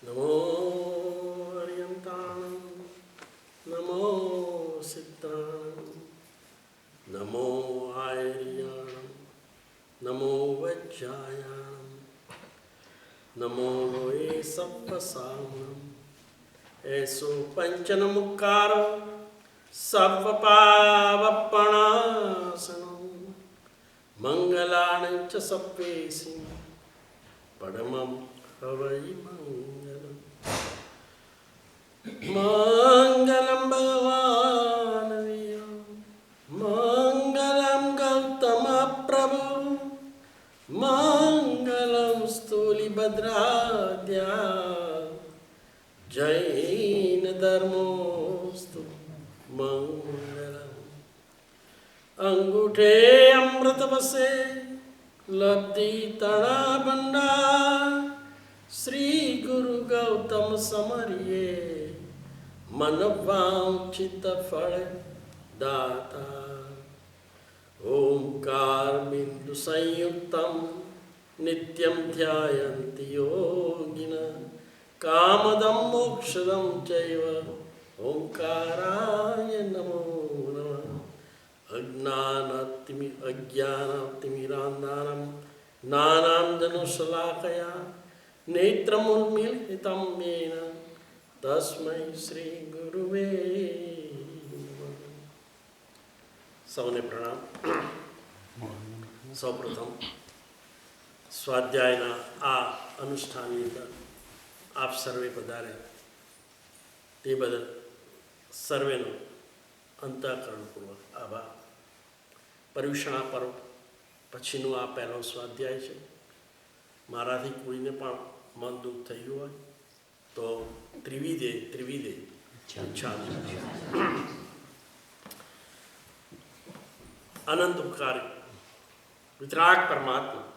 નમો હરિયંતાણં નમો સિદ્ધાણં નમો આયર્યાણં નમો વજ્જાયાણં નમો એ સપ્પસામણં એસો પંચનમુક્કારો સર્વપાવપણાસનં મંગલાણં ચ સપ્પેસી પરમં હવૈ મંગલમ. મંગલમ ભગવાન મંગલમ ગૌતમ પ્રભુ મંગલમ સ્થૂલિભદ્રાદ્યા જૈન ધર્મોસ્તુ મંગલમ. અંગૂઠે અમૃત વસે લબ્ધિ તણા ભંડાર શ્રી ગુરુ ગૌતમ સમરિયે મન વાંચિત ફળ દાતા. ઓમકાર બિંદુ સંયુક્તમ નિત્યમ ધ્યાયંતિ યોગિનઃ કામદમ મોક્ષદમ ચૈવ ઓમકારાય નમો નમઃ. અજ્ઞાનાતિમિરાંધાનમ જ્ઞાનાંજનશલાકયા નેત્રમુન્મીલિतं येन તસ્મૈ શ્રી ગુરુવે નમઃ. સૌને પ્રણામ. સૌપ્રથમ સ્વાધ્યાયના આ અનુષ્ઠાનની અંદર આપ સર્વે પધારે તે બદલ સર્વેનો અંતઃકરણપૂર્વક આભાર. પર્યુષણા પર્વ પછીનું આ પહેલો સ્વાધ્યાય છે. મારાથી કોઈને પણ મન દુઃખ થયું હોય તો ત્રિવિધે ઈચ્છા. અનંત ઉપકારી વિતરાગ પરમાત્મા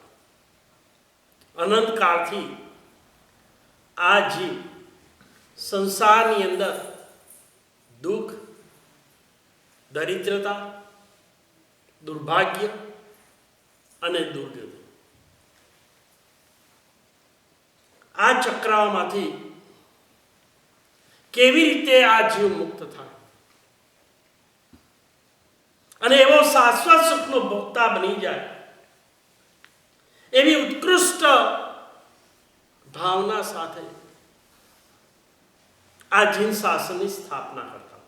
અનંતકાળથી આ જીવ સંસારની અંદર દુઃખ, દરિદ્રતા, દુર્ભાગ્ય અને દુર્ગતિ આ ચક્રાઓમાંથી કેવી રીતે આ જીવ મુક્ત થાય અને એવો શાશ્વત સુખનો ભોગતા બની જાય એવી ઉત્કૃષ્ટ ભાવના સાથે આ જીન શાસનની સ્થાપના કરતા.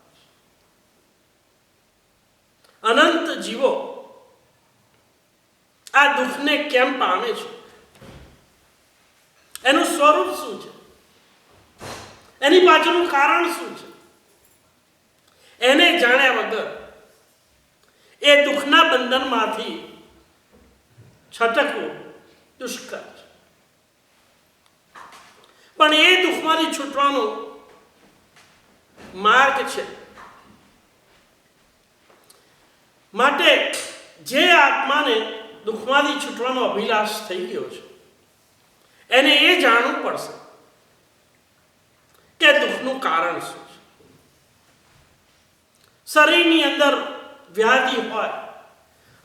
અનંત જીવો આ દુઃખને કેમ પામે છે, એનું સ્વરૂપ શું છે, એની પાછળનું કારણ શું છે, એને જાણ્યા વગર એ દુઃખના બંધનમાંથી છટકવું દુષ્કર છે. પણ એ દુઃખમાંથી છૂટવાનો માર્ગ છે. માટે જે આત્માને દુઃખમાંથી છૂટવાનો અભિલાષ થઈ ગયો છે એને એ જાણવું પડશે કે દુઃખનું કારણ શું છે. શરીરની અંદર વ્યાધિ હોય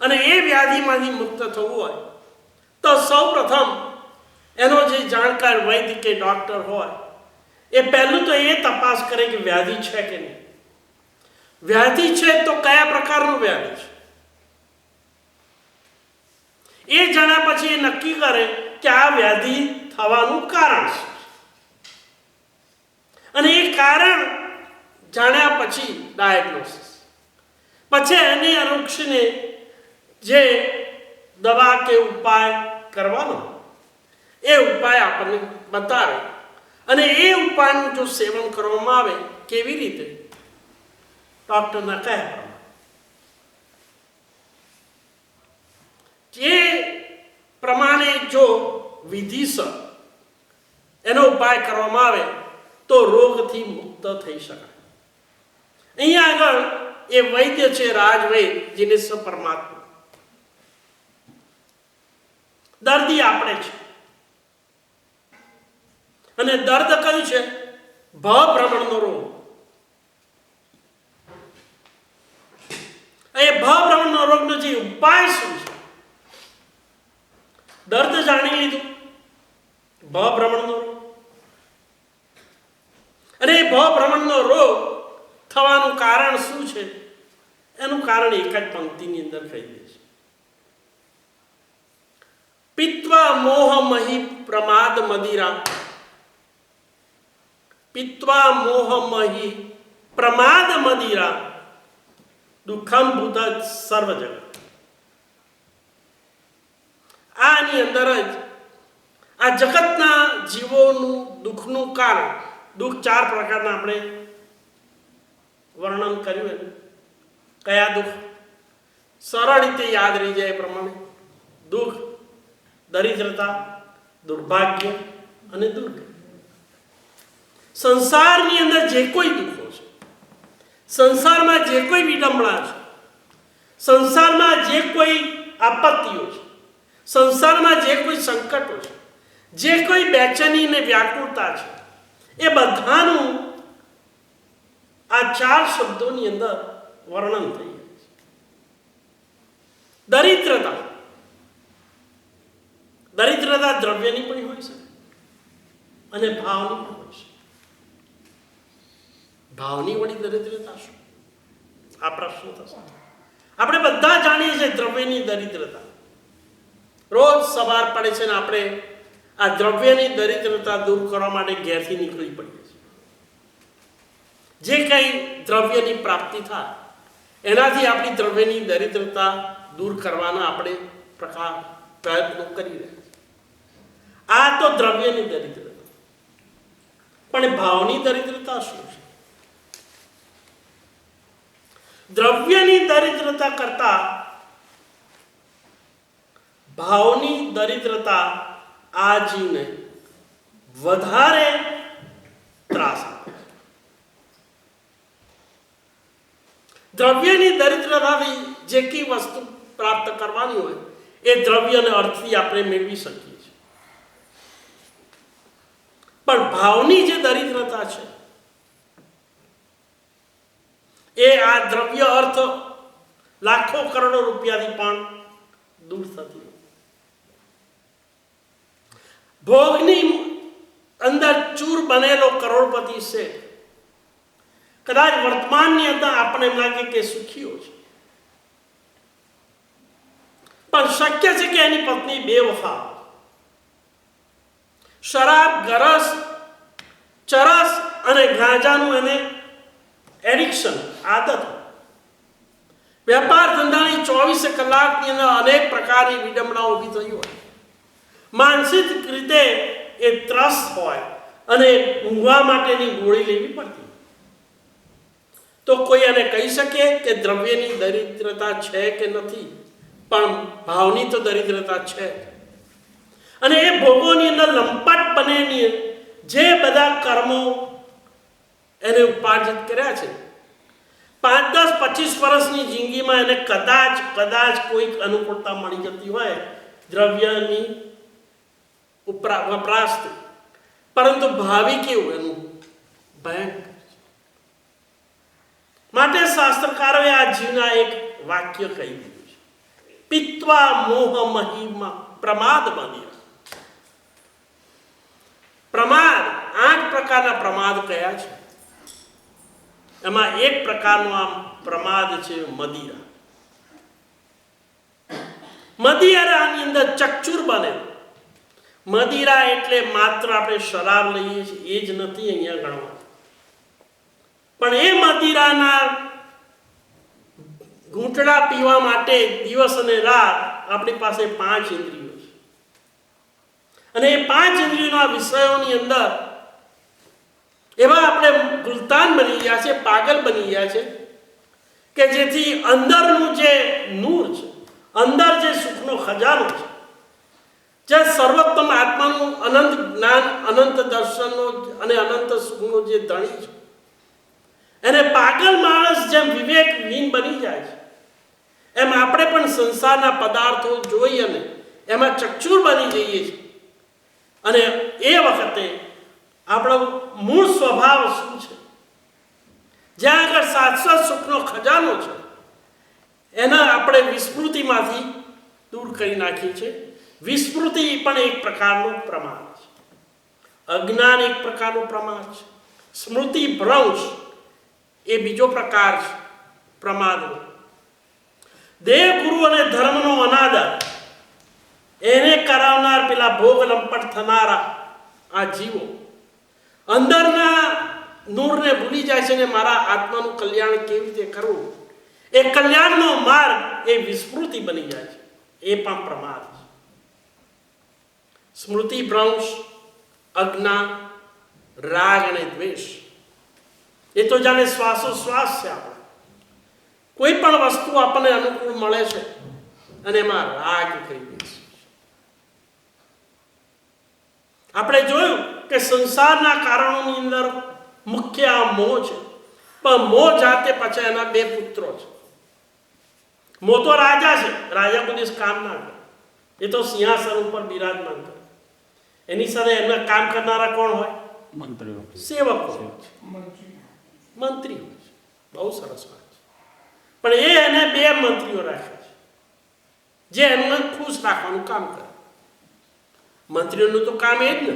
અને એ વ્યાધિમાંથી મુક્ત થવું હોય તો સૌ પ્રથમ એનો જે જાણકાર વૈદ્ય કે ડૉક્ટર હોય એ પહેલું તો એ તપાસ કરે કે વ્યાધિ છે કે નહીં. વ્યાધિ છે તો કયા પ્રકારનું વ્યાધિ છે એ જાણ્યા પછી એ નક્કી કરે કે આ વ્યાધિ થવાનું કારણ શું છે. અને એ કારણ જાણ્યા પછી ડાયગ્નોસિસ, પછી એને અનુક્ષીને જે દવા કે ઉપાય કરવાનો એ ઉપાય આપણને બતાવે અને એ ઉપાયનું જો સેવન કરવામાં આવે કેવી રીતે ડૉક્ટરના કહ્યા પ્રમાણે જે પ્રમાણે જો વિધિસર એનો ઉપાય કરવામાં આવે તો રોગથી મુક્ત થઈ શકાય. અહીંયા આગળ એ વૈદ્ય છે રાજવૈદ જીનેશ પરમાત્મા, દર્દી આપણે છે અને દર્દ કયું છે? ભ્રમણનો રોગ. એ ભ્રમણનો રોગનો જે ઉપાય શું છે? દર્દ જાણી લીધું, ભ્રમણનો રોગ. રોગ થવાનું કારણ શું છે? એનું કારણ એક જ પંક્તિની અંદર કહી દે છે. પિત્વા મોહ મહી પ્રમાદ મદિરા, પિત્વા મોહ મહી પ્રમાદ મદિરા દુઃખમ ભૂત સર્વ જગત. આની અંદર જ આ જગતના જીવોનું દુઃખનું કારણ, દુઃખ 4 પ્રકારના આપણે વર્ણન કર્યું. કયા દુઃખ? સરળ રીતે યાદ રહી જાય એ પ્રમાણે: દુઃખ, દરિદ્રતા, દુર્ભાગ્ય અને દુર્ગતિ. સંસારની અંદર જે કોઈ દુઃખો છે, સંસારમાં જે કોઈ વિડંબણા છે, સંસારમાં જે કોઈ આપત્તિઓ છે, સંસારમાં જે કોઈ સંકટો છે, જે કોઈ બેચેની ને વ્યાકુળતા છે, એ બધાનું આ 4 શબ્દોની અંદર વર્ણન થઈ જાય છે. દરિદ્રતા, દરિદ્રતા દ્રવ્યની પણ હોઈ શકે અને ભાવની પણ હોઈ શકે. ભાવની વળી દરિદ્રતા શું? આ પ્રશ્ન થશે. આપણે બધા જાણીએ છીએ દ્રવ્યની દરિદ્રતા. રોજ સવાર પડે છે ને આપણે આ દ્રવ્યની દરિદ્રતા દૂર કરવા માટે ઘેરથી નીકળી પડીએ છીએ. જે કંઈ દ્રવ્યની પ્રાપ્તિ થાય એનાથી આપણી દ્રવ્યની દરિદ્રતા દૂર કરવાના આપણે પ્રયત્નો કરી રહ્યા છીએ. આ તો દ્રવ્યની દરિદ્રતા. પણ ભાવની દરિદ્રતા શું છે? દ્રવ્યની દરિદ્રતા કરતા ભાવની દરિદ્રતા આ જીવને વધારે ત્રાસ આપે છે. દ્રવ્યની દરિદ્રતાથી જે કઈ વસ્તુ પ્રાપ્ત કરવાની હોય એ દ્રવ્ય અને અર્થથી આપણે મેળવી શકીએ છીએ. પણ ભાવની જે દરિદ્રતા છે એ આ દ્રવ્ય અર્થ લાખો કરોડો રૂપિયાથી પણ દૂર થતી. ભોગની અંદર ચૂર બનેલો કરોડપતિ છે કદાચ વર્તમાનની અંદર આપણે એમ લાગે કે સુખીઓ છે, પણ શક્ય છે કે એની પત્ની બેવફા, શરાબ, ગરસ, ચરસ અને ગાંજાનું એને એડિક્શન, આદત, વેપાર ધંધાની 24 કલાકની અંદર અનેક પ્રકારની વિડંબણાઓ ઊભી થઈ હોય, માનસિક રીતે એ ત્રસ્ત હોય અને ઊંઘવા માટેની ગોળી લેવી પડતી, તો કોઈ એને કહી શકે કે દ્રવ્યની દરિદ્રતા છે કે નથી? પણ ભાવની તો દરિદ્રતા છે. અને એ ભોગોની અંદર લંપટ બનેની જે બધા કર્મો એને ઉપાર્જિત કર્યા છે, 5, 10, 25 વર્ષની જિંદગીમાં એને કદાચ કોઈક અનુકૂળતા મળી જતી હોય દ્રવ્યની વપરાશથી, પરંતુ ભાવિ કેવું એનું ભયંકર. માટે શાસ્ત્રકારોએ આ જીવના એક વાક્ય કહી દીધું છે: પિત્વા મોહ મહિમા પ્રમાદ બન્યા. પ્રમાદ, 8 પ્રકારના પ્રમાદ કયા છે. એમાં એક પ્રકારનો આ પ્રમાદ છે મદિરા. મદિરાની અંદર ચકચુર બને. મદિરા એટલે માત્ર આપણે શરાબ લઈએ છીએ એ જ નથી અહીંયા ગણવા, પણ એ મદિરાના ઘૂંટડા પીવા માટે દિવસ અને રાત આપણી પાસે 5 ઇન્દ્રિયો છે. અને એ 5 ઇન્દ્રિયોના વિષયોની અંદર એવા આપણે ગુલતાન બની ગયા છે, પાગલ બની ગયા છે કે જેથી અંદરનું જે નૂર છે, અંદર જે સુખનો ખજાનો છે, જે સર્વોત્તમ આત્માનું અનંત જ્ઞાન, અનંત દર્શનનો અને અનંત સુખનો જે ધણી છે, એને પાગલ માણસ જેમ વિવેકહીન બની જાય છે, એમ આપણે પણ સંસારના પદાર્થો જોઈ અને એમાં ચકચૂર બની જઈએ છીએ. અને એ વખતે આપણો મૂળ સ્વભાવ શું છે, જ્યાં આગળ શાશ્વત સુખનો ખજાનો છે, એના આપણે વિસ્મૃતિમાંથી દૂર કરી નાખીએ છીએ. વિસ્મૃતિ પણ એક પ્રકારનો પ્રમાદ છે, અજ્ઞાન એક પ્રકારનો પ્રમાદ છે, સ્મૃતિ ભ્રંશ એ બીજો પ્રકાર છે પ્રમાદનો. દેહ ગુરુ અને ધર્મનો અનાદર એને કરાવનાર પેલા ભોગ લંપટ થનારા આ જીવો અંદરના નૂરને ભૂલી જાય છે ને મારા આત્માનું કલ્યાણ કેવી રીતે કરવું, એ કલ્યાણનો માર્ગ એ વિસ્મૃતિ બની જાય છે. એ પણ પ્રમાદ છે. સ્મૃતિ ભ્રંશ, અજ્ઞાન, રાગ અને દ્વેષ એ તો જાણે શ્વાસોશ્વાસ છે. આપણે કોઈ પણ વસ્તુ આપણને અનુકૂળ મળે છે અને એમાં રાગ થઈ ગઈ છે. આપણે જોયું કે સંસારના કારણોની અંદર મુખ્ય આ મોહ છે, પણ મોહ જાતે પછી એના બે પુત્રો છે. મોહ તો રાજા છે, રાજા કોઈ દિવસ કામ ના કરે, એ તો સિંહાસન ઉપર બિરાજમાન કરે. એની સાથે એમના કામ કરનારા કોણ હોય? મંત્રીઓ, સેવકો, મંત્રી હોય છે. બહુ સરસ વાત છે. પણ એ એને બે મંત્રીઓ રાખે છે જે એમને ખુશ રાખવાનું કામ કરે. મંત્રીઓનું તો કામ એ જ ને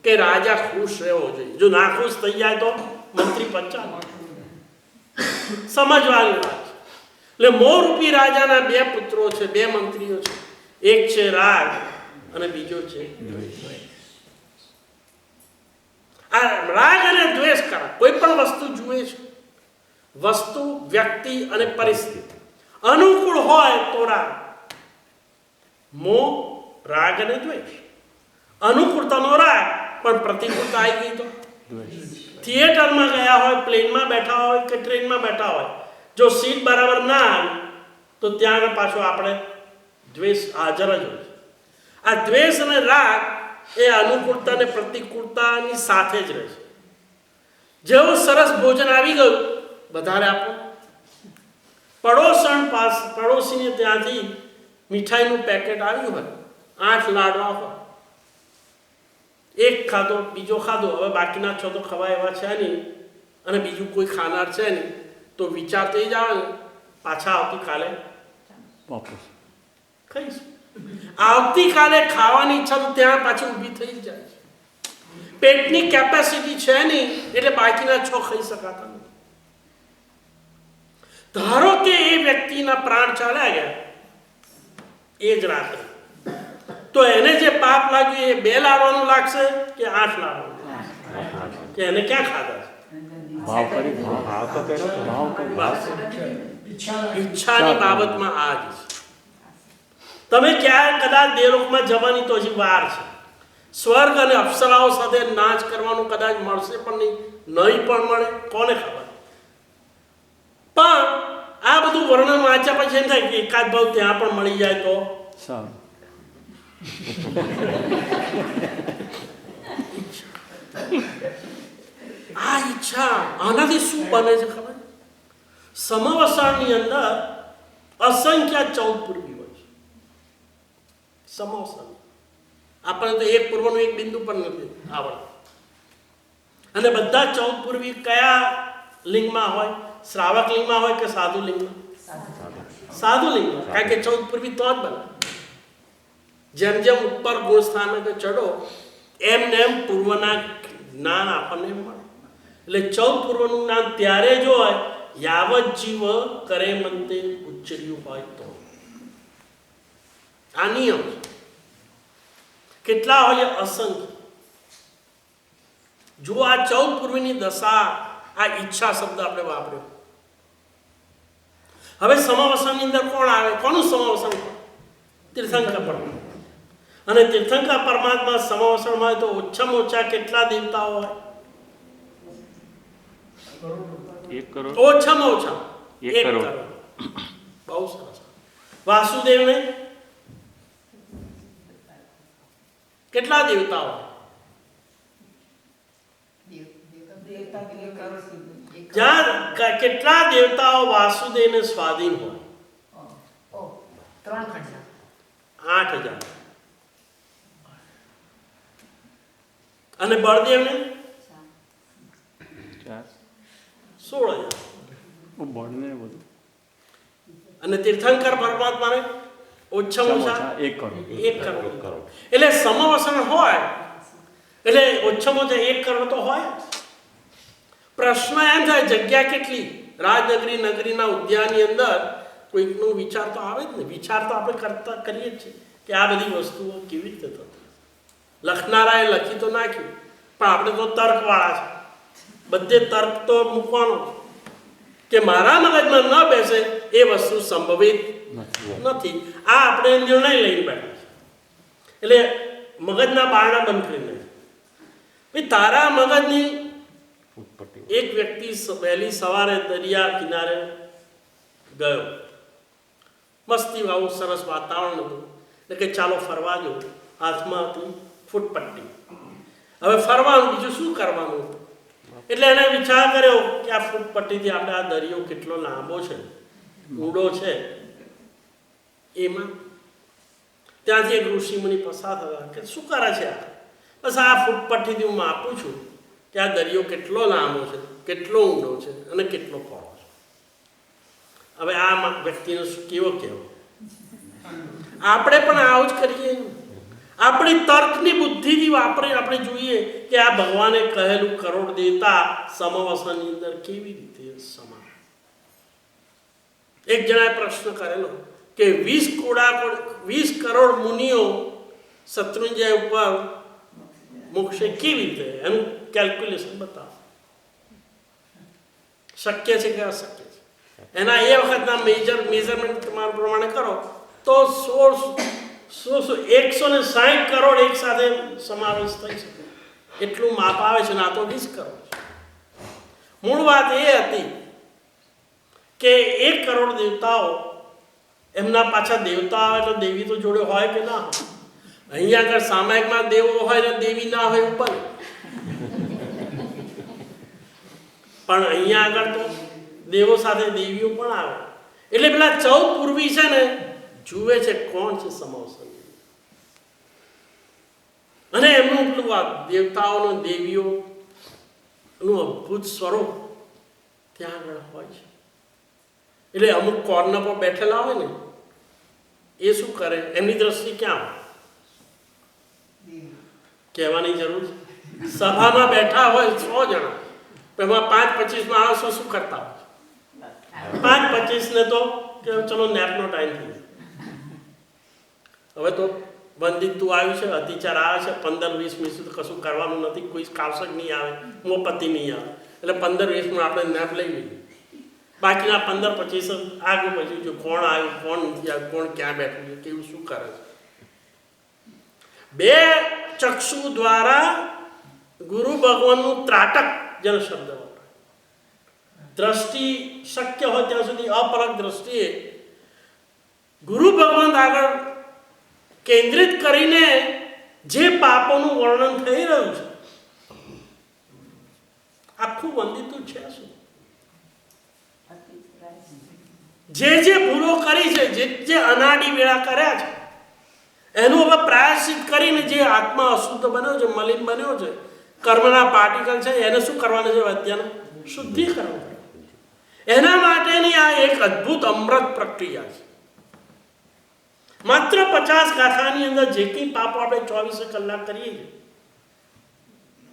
કે રાજા ખુશ રહેવો જોઈએ. જો ના ખુશ થઈ જાય તો મંત્રી પંચાલ. સમજવાની વાત છે. એટલે મોહરૂપી રાજાના બે પુત્રો છે, બે મંત્રીઓ છે. એક છે રાગ અને બીજો છે દ્વેષ. આ રાગ અને દ્વેષ કારણ કોઈ પણ વસ્તુ જુએ છે, વસ્તુ, વ્યક્તિ અને પરિસ્થિતિ અનુકૂળ હોય તો રાગ, મોહ, રાગ અને દ્વેષ. અનુકૂળતાનો રાગ, પણ પ્રતિકૂળતા આવી ગઈ તો થિયેટરમાં ગયા હોય, પ્લેનમાં બેઠા હોય કે ટ્રેનમાં બેઠા હોય, જો સીટ બરાબર ના આવી તો ત્યાં પાછો આપણે દ્વેષ હાજર જ હોય. આ દ્વેષ અને રાગ એ અનુકૂળતા અને પ્રતિકૂળતાની સાથે જ રહે છે. જેવું સરસ ભોજન આવી ગયું વધારે આપો. પડોશીને ત્યાંથી મીઠાઈનું પેકેટ આવ્યું હોય, 8 લાડવા હોય, એક ખાધો, બીજો ખાધો, હવે બાકીના 6 તો ખવાય એવા છે નહીં અને બીજું કોઈ ખાનાર છે નહીં, તો વિચાર તો એ જ આવે ને પાછા આવતીકાલે વાપસ ખાઈશું. આવતીકાલે ખાવાની ઈચ્છા તો ત્યાં પાછી ઊભી થઈ જ જાય છે. પેટની કેપેસિટી છે નહીં એટલે બાકીના 6 ખાઈ શકાતા નથી. ધારો કે એ વ્યક્તિના પ્રાણ ચાલ્યા ગયા એ જ રાત્રે, તો એને જે પાપ લાગ્યું એ 2 લાડવાનું લાગશે કે 8 લાડવાનું? કે એને ક્યાં ખાધા છે? ઈચ્છાની બાબતમાં આ જ છે. તમે ક્યાં કદાચ દેવલોકમાં જવાની તો હજી વાર છે. સ્વર્ગ અને અપ્સરાઓ સાથે નાચ કરવાનું કદાચ મળશે પણ નહીં પણ મળે, કોને ખબર. પણ આ બધું વર્ણન વાંચ્યા પછી એમ થાય કે એકાદ ભાવ ત્યાં પણ મળી જાય તો સારું. આ ઈચ્છા આનાથી શું બને છે ખબર? સમવસાળની અંદર અસંખ્ય 14 પૂર્વી હોય છે. સમવસાળ આપણને તો એક પૂર્વનું એક બિંદુ પણ નથી આવડતું. અને બધા 14 પૂર્વી કયા લિંગમાં હોય? શ્રાવક લિંગમાં હોય કે સાધુ લિંગમાં? સાધુ લિંગમાં. કારણ કે 14 પૂર્વી તો જ બને. જેમ જેમ ઉપર ગુણ સ્થાનકે ચડો એમ પૂર્વના જ્ઞાન આપણને મળે. એટલે 14 પૂર્વનું જ્ઞાન ત્યારે જ હોય યાવત જીવ કરે મંતે ઉચ્ચર્યું હોય તો. આ નિયમ કેટલા હોય? અસંખ્ય. જો આ 14 પૂર્વીની દશા, આ ઈચ્છા શબ્દ આપણે વાપર્યો. હવે સમાવસાની અંદર કોણ આવે? કોનું સમાવસન? તીર્થંકર પરમાત્મા. અને તીર્થંકર પરમાત્મા સમાવસનમાં હોય તો ઓછામાં ઓછા કેટલા દેવતાઓ હોય? 1 કરોડ. ઓછામાં ઓછા 1 કરોડ. બહુ સરસ. વાસુદેવને કેટલા દેવતાઓ? જ્યાં કેટલા દેવતાઓ વાસુદેવને સ્વાધીન હોય? 8,000. અને બળદેવને 16,000. બળને બધું. અને તીર્થંકર પરમાત્માને ઓછામાં ઓછા 1 કરોડ. 1 કરોડ. એટલે સમવસન હોય એટલે ઓછામાં ઓછા 1 કરોડ તો હોય. પ્રશ્ન એમ થાય જગ્યા કેટલી? રાજનગરી નગરીના ઉદ્યાનની અંદર કોઈકનો વિચાર તો આવે જ ને. વિચાર તો આપણે કરીએ જ છીએ કે આ બધી વસ્તુઓ કેવી રીતે થતી. લખનારાએ લખી તો નાખ્યું, પણ આપણે તો તર્કવાળા છે. બધે તર્ક તો મૂકવાનો કે મારા મગજમાં ન બેસે એ વસ્તુ સંભવિત નથી. આ આપણે નિર્ણય લઈને બેઠા છે. એટલે મગજના બારણા બંધ કરીને ભાઈ તારા મગજની એક વ્યક્તિ વહેલી સવારે દરિયા કિનારે ગયો, મસ્તી આવું સરસ વાતાવરણ હતું, એટલે કે ચાલો ફરવા જવું. હાથમાં હતી ફૂટપટ્ટી. હવે ફરવાનું બીજું શું કરવાનું? એટલે એને વિચાર કર્યો કે આ ફૂટપટ્ટીથી આપણે આ દરિયો કેટલો લાંબો છે, ઊંડો છે. એમાં ત્યાંથી એક ઋષિમુનિ પસાર થતા કે શું કરે છે આ? બસ આ ફૂટપટ્ટીથી હું માપું છું કે આ દરિયો કેટલો લાંબો છે, કેટલો ઊંડો છે અને કેટલો પહોળો છે. હવે આ વ્યક્તિનો કેવો કહેવો? આપણે પણ આવું જ કરીએ. આપણી તર્કની બુદ્ધિથી વાપરી આપણે જોઈએ કે આ ભગવાને કહેલું કરોડ દેવતા સમવસનની અંદર કેવી રીતે સમા. એક જણાએ પ્રશ્ન કરેલો કે 20 કરોડ મુનિઓ શત્રુંજય ઉપર મોક્ષે કેવી રીતે? એનું કેલ્ક્યુલેશન બતાવો. શક્ય છે કે અશક્ય છે? એના એ વખતના મેજરમેન્ટ તમારા પ્રમાણે કરો તો 160 કરોડ એક સાથે સમાવેશ થઈ શકે એટલું માપ આવે છે. ના તો 20 કરોડ. મૂળ વાત એ હતી કે 1 કરોડ દેવતાઓ, એમના પાછા દેવતા આવે તો દેવી તો જોડે હોય કે ના હોય? અહીંયા આગળ સામાયિકમાં દેવો હોય ને દેવી ના હોય ઉપર, પણ અહીંયા આગળ તો દેવો સાથે દેવીઓ પણ આવે. એટલે પેલા 14 પૂર્વી છે ને જુએ છે કોણ છે સમવસન, અને એમનું પેલું આ દેવતાઓનો દેવીઓનું અદ્ભુત સ્વરૂપ ત્યાં આગળ હોય છે. એટલે અમુક કોર્નર પર બેઠેલા હોય ને એ શું કરે? એમની દ્રષ્ટિ ક્યાં હોય? કહેવાની જરૂર છે. સભામાં બેઠા હોય 100 જણા, એમાં 5-25 માણસો શું કરતા હોય? 5-25 ને તો કે ચલો નેપનો ટાઈમ થઈ ગયો. હવે તો વંદિત તું આવ્યું છે, અતિચાર આવે છે, 15-20 મિનિટ સુધી કશું કરવાનું નથી, કોઈ કાવસક નહીં આવે, મોપતિ નહીં આવે, એટલે 15-20 મિનિટ આપણે નેપ લઈ લઈએ. બાકીના 15-25 આગળ પછી જો કોણ આવ્યું, કોણ નથી આવ્યું, કોણ ક્યાં બેઠું છે, કેવું શું કરે છે. 2 ચક્ષુ દ્વારા ગુરુ ભગવાનનું ત્રાટક જેનો શબ્દ વપરાય. દ્રષ્ટિ શક્ય હોય ત્યાં સુધી અપલક દ્રષ્ટિએ ગુરુ ભગવાન આગળ કેન્દ્રિત કરીને જે પાપોનું વર્ણન થઈ રહ્યું છે, આખું વંદિતું છે શું? જે ભૂલો કરી છે, જે અનાડી વેળા કર્યા છે, એનું હવે પ્રાયશ્ચિત કરીને જે આત્મા અશુદ્ધ બન્યો છે, મલિન બન્યો છે, કર્મના પાર્ટિકલ છે, એને શું કરવાનું છે? અત્યારનું શુદ્ધિકરણ. એના માટેની આ એક અદ્ભુત અમૃત પ્રક્રિયા છે. માત્ર 50 ગાથાની અંદર જે કંઈ પાપો આપણે 24 કલાક કરીએ છીએ,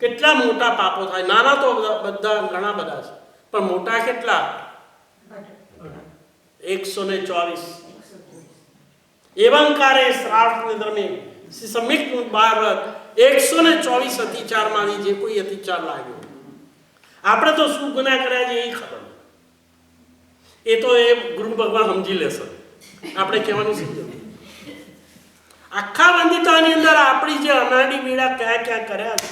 કેટલા મોટા પાપો થાય. નાના તો બધા ઘણા બધા છે, પણ મોટા કેટલા? 124. એવંકારે શ્રાવણ ધર્મે સમિક 124 અતિચારમાંથી જે કોઈ અતિચાર લાગ્યો. આપણે તો શું ગુનાહ કર્યા છે એ ખબર, એ તો એ ગુરુ ભગવાન સમજી લેશે. આપણે કહેવાનું સમજો. આખા વંદિતાની અંદર આપણી જે અનાડી પીડા ક્યાં ક્યાં કર્યા છે,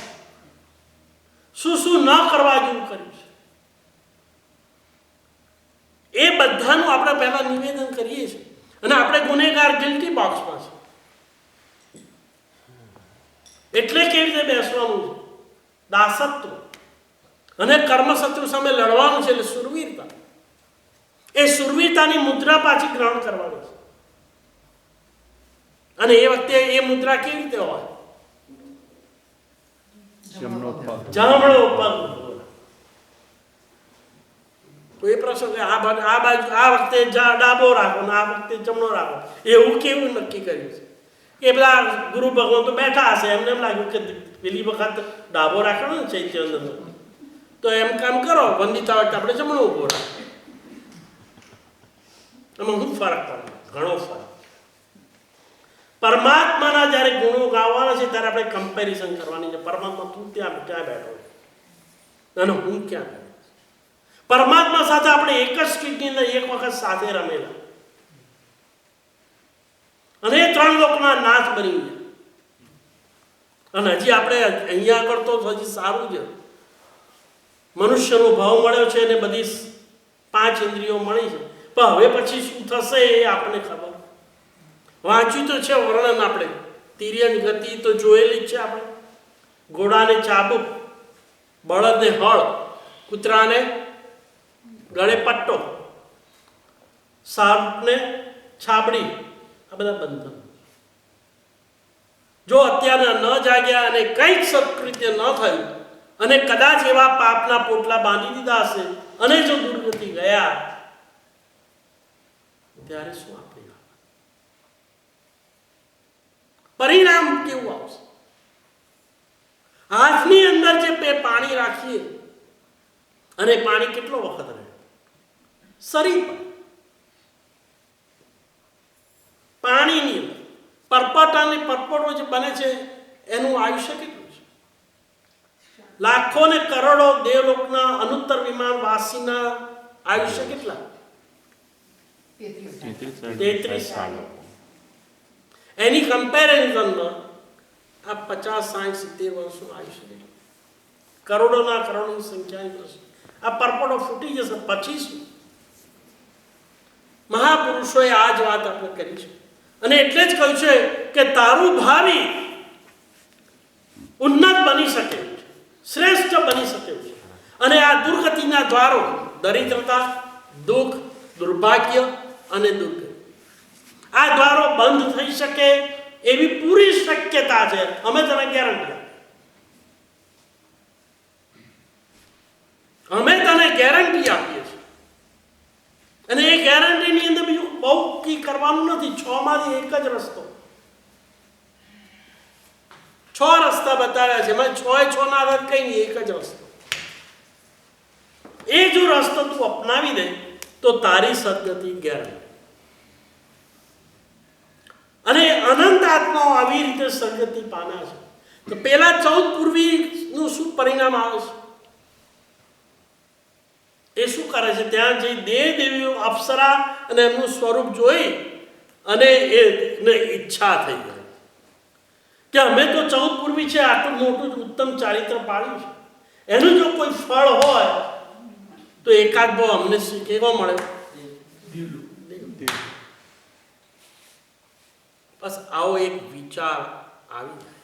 શું ન કરવા જેવું કર્યું છે, એ બધાનું આપણે પહેલા નિવેદન કરીએ છીએ. અને આપણે ગુનેગાર ગિલ્ટી બોક્સમાં છે. એટલે કેવી રીતે બેસવાનું છે? દાસત્વ અને કર્મશત્રુ સામે લડવાનું છે, એટલે સુરવીરતા. એ સુરવીરતાની મુદ્રા પાછી ગ્રહણ કરવાની છે. અને એ વખતે એ મુદ્રા કેવી રીતે હોય? જમણો પગ. કોઈ પ્રસંગ આ બાજુ આ વખતે ડાબો રાખો ને આ વખતે જમણો રાખો, એવું કેવું નક્કી કર્યું છે? કે બધા ગુરુ ભગવાન તો બેઠા હશે, એમને એમ લાગ્યું કે પેલી વખત ડાબો રાખ્યો ને ચૈત્યનો, તો એમ કામ કરો, વંદિતા વખતે આપણે જમણું ઊભો રાખીએ. એમાં શું ફરક પડે? ઘણો ફરક. પરમાત્માના જ્યારે ગુણો ગાવાના છે ત્યારે આપણે કમ્પેરિઝન કરવાની છે. પરમાત્મા તું ક્યાં બેઠો અને હું ક્યાં બેઠો? પરમાત્મા સાથે આપણે એક જ સ્ટ્રીટની અંદર એક વખત સાથે રમેલા અને એ 3 લોકના નાથ બની ગયા. અને હજી આપણે અહીંયા આગળ તો હજી સારું છે, મનુષ્યનો ભાવ મળ્યો છે અને બધી 5 ઇન્દ્રિયો મળી છે. પણ હવે પછી શું થશે એ આપણને ખબર. વાંચ્યું તો છે વર્ણન, આપણે તિર્યક ગતિ તો જોયેલી જ છે. આપણે ઘોડાને ચાબુક, બળદને હળ, કૂતરાને ગળે પટ્ટો, સાપને છાબડી, આ બધા બંધન. જો અત્યારે ન જાગ્યા અને કંઈક સત્કૃત્ય ન થયું અને કદાચ એવા પાપના પોટલા બાંધી દીધા હશે અને જો દુર્ગતિ ગયા, ત્યારે શું આપણે પરિણામ કેવું આવશે? હાથની અંદર જે પાણી રાખીએ અને પાણી કેટલો વખત રહે? શરીર પાણીની અંદર પરપટ અને પરપટો જે બને છે એનું આયુષ્ય કેટલું છે? લાખો ને કરોડો દેવલોકના અનુત્તર વિમાન વાસીના આયુષ્ય કેટલા? 33 સાલ. એની કમ્પેરિઝનમાં આ 50, 60, 70 વર્ષનું આયુષ્ય કેટલું? કરોડોના કરોડોની સંખ્યાની વર્ષ. આ પરપટો ફૂટી જશે પછી શું? મહાપુરુષોએ આ જ વાત આપણે કરી છે અને એટલે જ કહ્યું છે કે તારું ભાવિ ઉન્નત બની શકે, શ્રેષ્ઠ બની શકે છે. અને આ દુર્ગતિના દ્વારો, દરિદ્રતા, દુઃખ, દુર્ભાગ્ય અને દુર્ગતિ, આ દ્વારો બંધ થઈ શકે એવી પૂરી શક્યતા છે. અમે તને ગેરંટી આપીએ છીએ. અને એ ગેરંટીની અંદર બીજું બહુ કી કરવાનું નથી. 6 માંથી એક જ રસ્તો, 6 રસ્તા બતાવ્યા છે. એમાં 6 ના આધાર કઈ નહીં, એક જ રસ્તો. એ જો રસ્તો તું અપનાવી દે તો તારી સદગતિ ગેરંટી. અને અનંત આત્માઓ આવી રીતે સદગતિ પામ્યા છે. તો પેલા 14 પૂર્વીનું શું પરિણામ આવે છે? એ શું કરે છે? ત્યાં જઈ દેવ દેવીઓ, અપ્સરા અને એમનું સ્વરૂપ જોઈ અને એને ઈચ્છા થઈ ગઈ કે અમે તો 14 પૂર્વી છે, આટલું મોટું ઉત્તમ ચારિત્ર પાડ્યું છે, એનું જો કોઈ ફળ હોય તો એકાદ બહુ અમને કેવો મળે? બસ આવો એક વિચાર આવી જાય.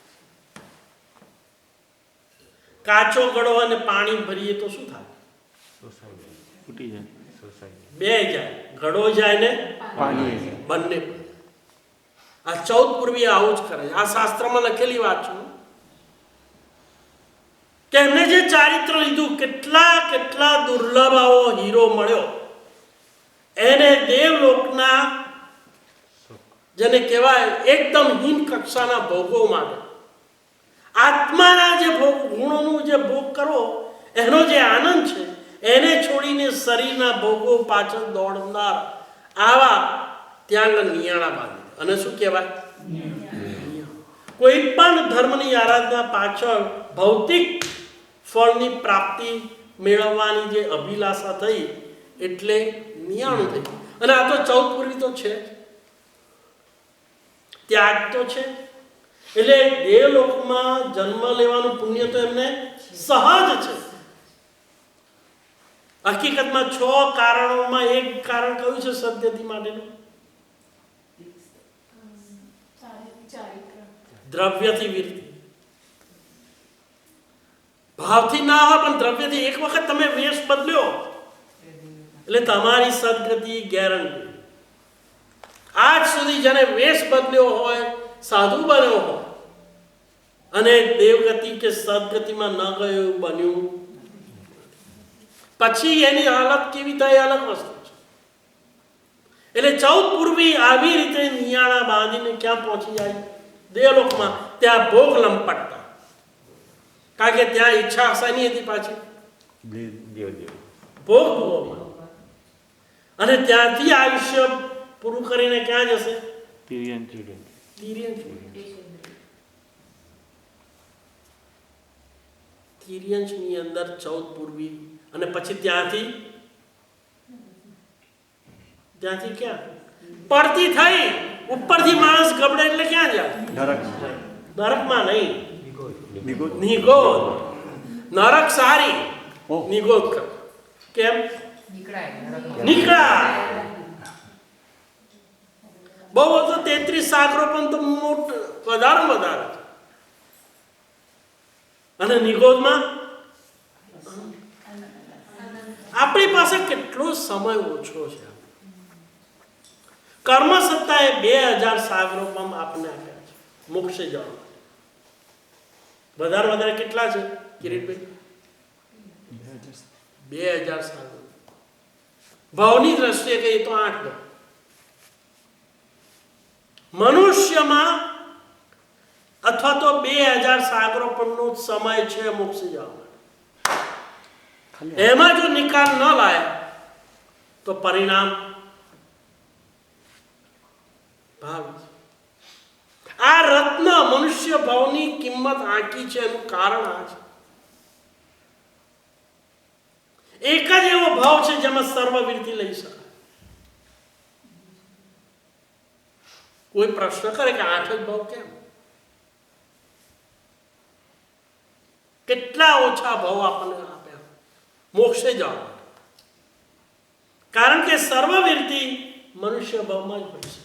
કાચો ગળો અને પાણી ભરીએ તો શું થાય? ફૂટી જાય. બે જાય, ઘડો જાય ને પાણી બંને. આ 14 પૂર્વી આવું જ કરે છે. આ શાસ્ત્રમાં લખેલી વાત છે કે એમને જે ચારિત્ર લીધું, કેટલા દુર્લભ આવો હીરો મળ્યો એને દેવલોકના, જેને કહેવાય એકદમ હીન કક્ષાના ભોગો માટે, આત્માના જે ભોગ, ગુણોનું જે ભોગ કરવો એનો જે આનંદ છે એને છોડીને શરીરના ભોગો પાછળ દોડનાર આવા ત્યાં નિયાણા બાંધે. અને શું કહેવાય? કોઈ પણ ધર્મની આરાધના પાછળ ભૌતિક ફળની પ્રાપ્તિ મેળવવાની જે અભિલાષા થઈ એટલે નિયાણું થઈ. અને આ તો 14 પૂર્વી તો છે, ત્યાગ તો છે. એટલે દેવલોકમાં જન્મ લેવાનું પુણ્ય તો એમને સહજ છે. હકીકતમાં 6 કારણોમાં એક કારણ કયું છે સદગતિ માટેનું? દ્રવ્યથી વિરતિ. ભાવથી ના હોય પણ દ્રવ્યથી. એક વખત તમે વેશ બદલ્યો એટલે તમારી સદગતિ ગેરંટી. આજ સુધી જેને વેશ બદલ્યો હોય, સાધુ બન્યો હોય અને દેવગતિ કે સદગતિમાં ન ગયો એવું બન્યું, પછી એની હાલત કેવી થાય અલગ વસ્તુ છે. એટલે 14 પૂર્વી આવી રીતે નિયાણા બાંધીને ક્યાં પહોંચી જાય? દેવલોકમાં. ત્યાં ભોગ લંપટતા, કારણ કે ત્યાં ઈચ્છા શેની હતી પાછી? ભોગ ભોગવવાનો. અને ત્યાંથી આયુષ્ય પૂરું કરીને ક્યાં જશે? તિર્યંચ. તિર્યંચની અંદર 14 પૂર્વી અને પછી ત્યાંથી ક્યાં પડતી થઈ ઉપરથી માણસ ગબડે એટલે ક્યાં જાય? નરકમાં નહીં, નિગોદ. નરક સારી, નિગોદ કર. કેમ? નીકળાય. બહુ તો 33 સાગરો પણ તો વધારે અને નિગોદમાં આપણી પાસે કેટલો સમય ઓછો છે. કર્મ સત્તાએ 2000 સાગરો પણ આપને આપ્યા છે મોક્ષે જવા. વધારે કેટલા છે કિરીટભાઈ? 2000 સાગરો. ભાવની દ્રષ્ટિએ કહીએ તો 8 ભાવ. મનુષ્યમાં અથવા તો 2000 સાગરો પરનો સમય છે મોક્ષે જવા માટે. એમાં જો નિકાલ ન લાયા તો પરિણામ ભાવ. આ રત્ન મનુષ્ય ભાવની કિંમત આંકી છે એનું કારણ આ છે. એક જ એવો ભાવ છે જેમાં સર્વવીરથી લઈ શકાય. કોઈ પ્રશ્ન કરે કે 8 જ ભાવ કેમ? કેટલા ઓછા ભાવ આપણને આપ્યા મોક્ષે જવા માટે? કારણ કે સર્વવીરથી મનુષ્ય ભાવમાં જ હોય છે.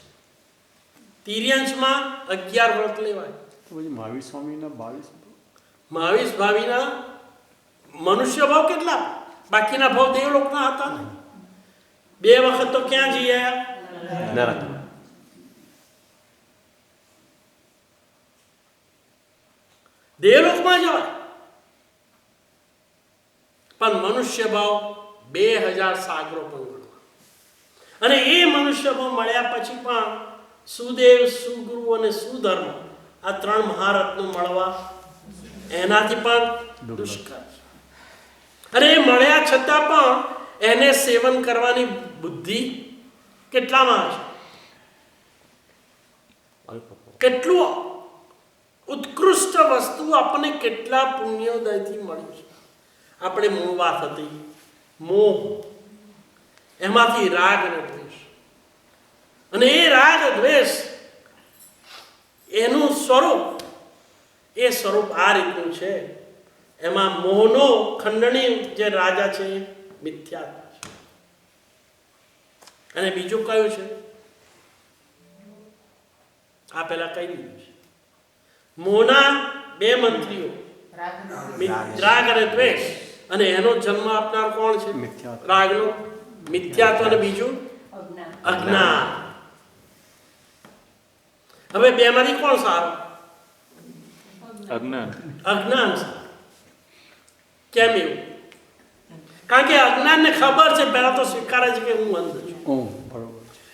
તિર્યંચમાં 11 વ્રત લેવાય. મહાવીર સ્વામીના 22 ભાવીના મનુષ્ય ભાવ કેટલા? બાકીના ભાવ દેવલોકના હતા ને. 2 વખત તો ક્યાં જઈ આવ્યા? નરક. દેવલોકમાં જવાય. પણ મનુષ્ય ભાવ 2000 સાગરો પણ ગણવા. અને એ મનુષ્ય ભાવ મળ્યા પછી પણ સુદેવ, સુગુરુ અને સુધર્મ આ 3 મહારત્નો મળવા એનાથી પણ દુષ્કર છે. અને એ મળ્યા છતાં પણ એને સેવન કરવાની બુદ્ધિ કેટલામાં છે? કેટલું ઉત્કૃષ્ટ વસ્તુ આપણને કેટલા પુણ્યોદયથી મળી છે. આપણે મૂળ વાત હતી મોહ, એમાંથી રાગ અને દ્વેષ. અને એ રાગ દ્વેષ એનું સ્વરૂપ આ રીતનું છે. એમાં મોહનો ખંડણી જે રાજા છે એ મિથ્યા છે. અને બીજું કયું છે? આ પેલા કહી દીધું છે. મોહના 2 મંત્રીઓ રાગ અને દ્વેષ. અને એનો જન્મ આપનાર કોણ છે? રાગનો મિથ્યાત્વ અને બીજું અજ્ઞાન. હવે 2 માંથી કોણ સારું? અજ્ઞાન સારું. કેમ એવું? કારણ કે અજ્ઞાનને ખબર છે, પહેલા તો સ્વીકારે છે કે હું અંધ છું.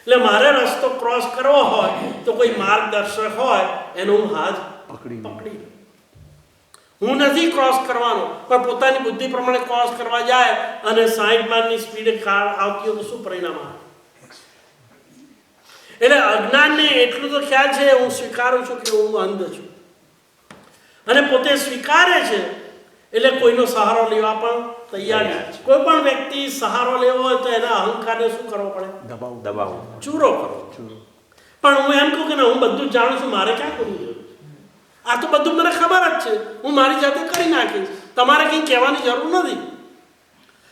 એટલે મારે રસ્તો ક્રોસ કરવો હોય તો કોઈ માર્ગદર્શક હોય એનો હું હાથ પકડી. હું નથી ક્રોસ કરવાનો, પણ પોતાની બુદ્ધિ પ્રમાણે ક્રોસ કરવા જાય અને 60 માઇલની સ્પીડે કાર આવતી હોય તો શું પરિણામ આવે? એટલે અજ્ઞાનને એટલું તો ખ્યાલ છે હું સ્વીકારું છું કે હું અંધ છું. અને પોતે સ્વીકારે છે એટલે કોઈનો સહારો લેવા પણ તૈયાર નથી. કોઈ પણ વ્યક્તિ સહારો લેવો હોય તો એના અહંકારને શું કરવો પડે? દબાવો, ચૂરો કરવો. પણ હું એમ કહું કે ના, હું બધું જાણું છું, મારે ક્યાં કરવું જોઈએ? આ તો બધું મને ખબર જ છે, હું મારી જાતે કરી નાખીશ, તમારે કંઈ કહેવાની જરૂર નથી.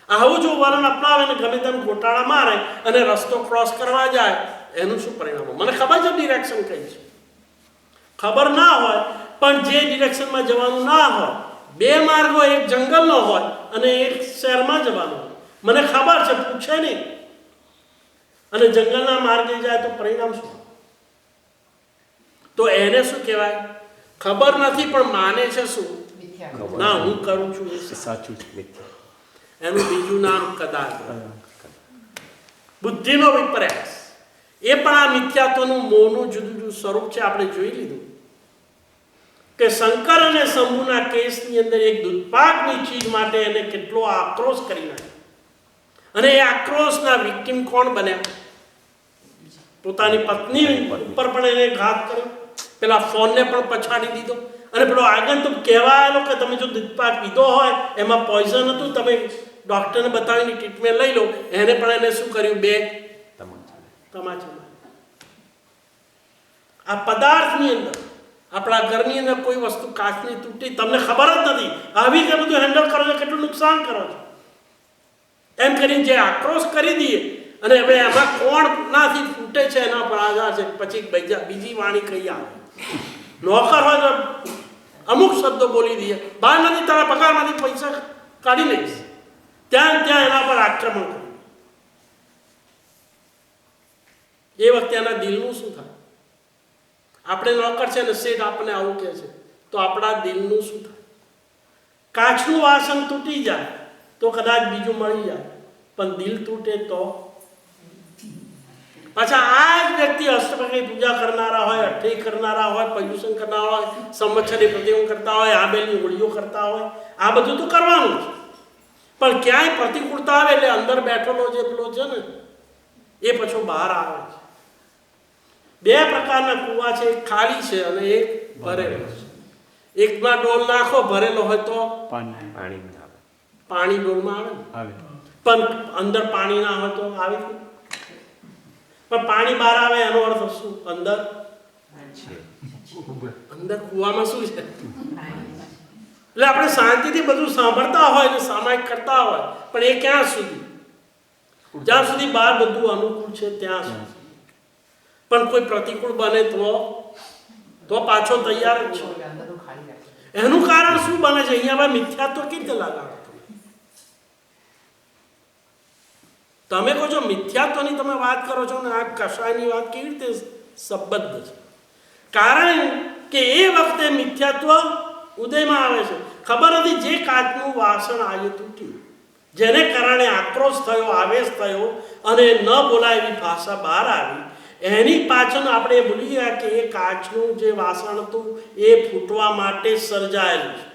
આવું જો વલણ અપનાવે ને ગમે તેમ ગોટાળા મારે અને રસ્તો ક્રોસ કરવા જાય, એનું શું પરિણામ? મને ખબર છે ડિરેક્શન કઈ છે. ખબર ના હોય પણ જે ડિરેક્શનમાં જવાનું ના હોય, 2 માર્ગો, એક જંગલનો હોય અને એક શહેરમાં જવાનું હોય, મને ખબર છે, પૂછે નહીં, અને જંગલના માર્ગે જાય તો પરિણામ શું? તો એને શું કહેવાય? ખબર નથી પણ માને છે શું? ના, હું કરું છું એ સાચું છે. એનું બીજું નામ કદાચ બુદ્ધિનો વિપર્યાસ. એ પણ આ મિથ્યાત્વનું મોહનું જુદું જુદું સ્વરૂપ છે. આપણે જોઈ લીધું કે શંકર અને શંભુના કેસની અંદર એક દૂધપાકની ચીજ માટે એને કેટલો આક્રોશ કરી નાખ્યો અને એ આક્રોશના વિક્ટિમ કોણ બન્યા? પોતાની પત્ની ઉપર પણ એને ઘાત કર્યો, પેલા ફોનને પણ પછાડી દીધો અને પેલો આગંતુક કહેવા આવેલો કે તમે જો દૂધપાક પીધો હોય એમાં પોઈઝન હતું, તમે ડૉક્ટરને બતાવીને ટ્રીટમેન્ટ લઈ લો, એને પણ એને શું કર્યું? 2 તમાચા. આ પદાર્થની અંદર આપણા ઘરની અંદર કોઈ વસ્તુ કાચની તૂટી, તમને ખબર જ નથી, આવી રીતે બધું હેન્ડલ કરો છો, કેટલું નુકસાન કરો છો. એમ કરીને જે આક્રોશ કરી દઈએ અને હવે એમાં કોણ નાથી ફૂટે છે એના પર આધાર છે. પછી બીજી વાણી કઈ આવે, નોકર હોય તો અમુક શબ્દો બોલી દઈએ, બહાર નથી તારા પગારમાંથી પૈસા કાઢી લઈશ, ત્યાં એના પર આક્રમણ કર્યું. એ વખતે એના દિલનું શું થાય? આપણે નોકર છે ને શેઠ આપણને આવું કહે છે તો આપણા દિલનું શું થાય? કાચનું વાસણ તૂટી જાય તો કદાચ બીજું મળી જાય, પણ દિલ તૂટે તો પાછા આ જ વ્યક્તિ અષ્ટપહરી પૂજા કરનારા હોય, અઠ્ઠી કરનારા હોય, પર્યુષણ કરનારા હોય, સંવત્સરી પ્રતિમા કરતા હોય, આંબેલની હોળીઓ કરતા હોય, આ બધું તો કરવાનું છે. પણ ક્યાંય પ્રતિકૂળતા આવે એટલે અંદર બેઠેલો જે પેલો છે ને એ પછી બહાર આવે છે. 2 પ્રકારના કૂવા છે, એક ખાલી છે અને એક ભરેલો છે. એકમાં ડોલ નાખો ભરેલો હોય તો પાણી ડોલમાં આવે, પણ અંદર પાણી ના હોય તો આવે. પણ પાણી બહાર આવે એનો અર્થ શું? અંદર કૂવામાં શું છે? એટલે આપણે શાંતિથી બધું સાંભળતા હોય ને સામાયિક કરતા હોય, પણ એ ક્યાં સુધી? જ્યાં સુધી બહાર બધું અનુકૂળ છે ત્યાં સુધી. પણ કોઈ પ્રતિકૂળ બને તો પાછો તૈયાર જ છે. એનું કારણ શું બને છે? અહીંયા મિથ્યાત્વ કેવી રીતે લગાડો? તમે કહો છો મિથ્યાત્વની તમે વાત કરો છો ને આ કષાયની વાત કેવી રીતે સંબદ્ધ છે? કારણ કે એ વખતે મિથ્યાત્વ ઉદયમાં આવે છે. ખબર નથી જે કાચનું વાસણ આજે તૂટ્યું, જેને કારણે આક્રોશ થયો, આવેશ થયો અને ન બોલાય એવી ભાષા બહાર આવી, એની પાછળ આપણે ભૂલી ગયા કે એ કાચનું જે વાસણ હતું એ ફૂટવા માટે સર્જાયેલું છે.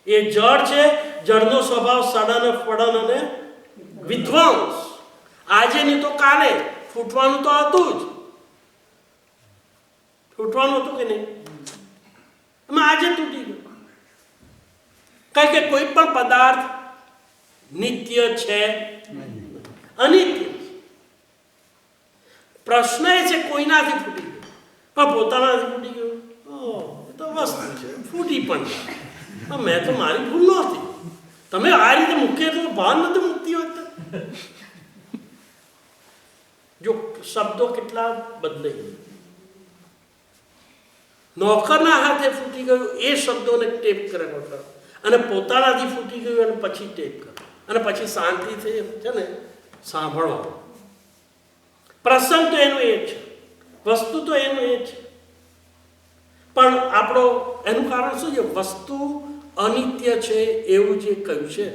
એ જળ છે, જળનો સ્વભાવ સડન ફડન અને વિધ્વંસ. આજે નહીં તો કાલે ફૂટવાનું તો હતું જ. ફૂટવાનું હતું કે નહીં? એમાં આજે તૂટી ગયું. કારણ કે કોઈ પણ પદાર્થ નિત્ય છે, અનિત્ય. પ્રશ્ન એ છે કોઈનાથી ફૂટી ગયું, પણ પોતાનાથી ફૂટી ગયું એ તો વસ્તુ છે, ફૂટી પણ મેં તો મારી ભૂલ નહોતી. તમે આ રીતે મૂકીએ તો ભાન નથી મૂકતી હોત. જો શબ્દો કેટલા બદલાઈ. નોકરના હાથે ફૂટી ગયું એ શબ્દોને ટેપ કરે નોકર, અને પોતાનાથી ફૂટી ગયું અને પછી ટેપ કરે, અને પછી શાંતિથી છે ને સાંભળવા. પ્રસંગ તો એનું એ છે, વસ્તુ તો એનું એ છે, પણ આપણો એનું કારણ શું છે? વસ્તુ અનિત્ય છે એવું જે કહ્યું છે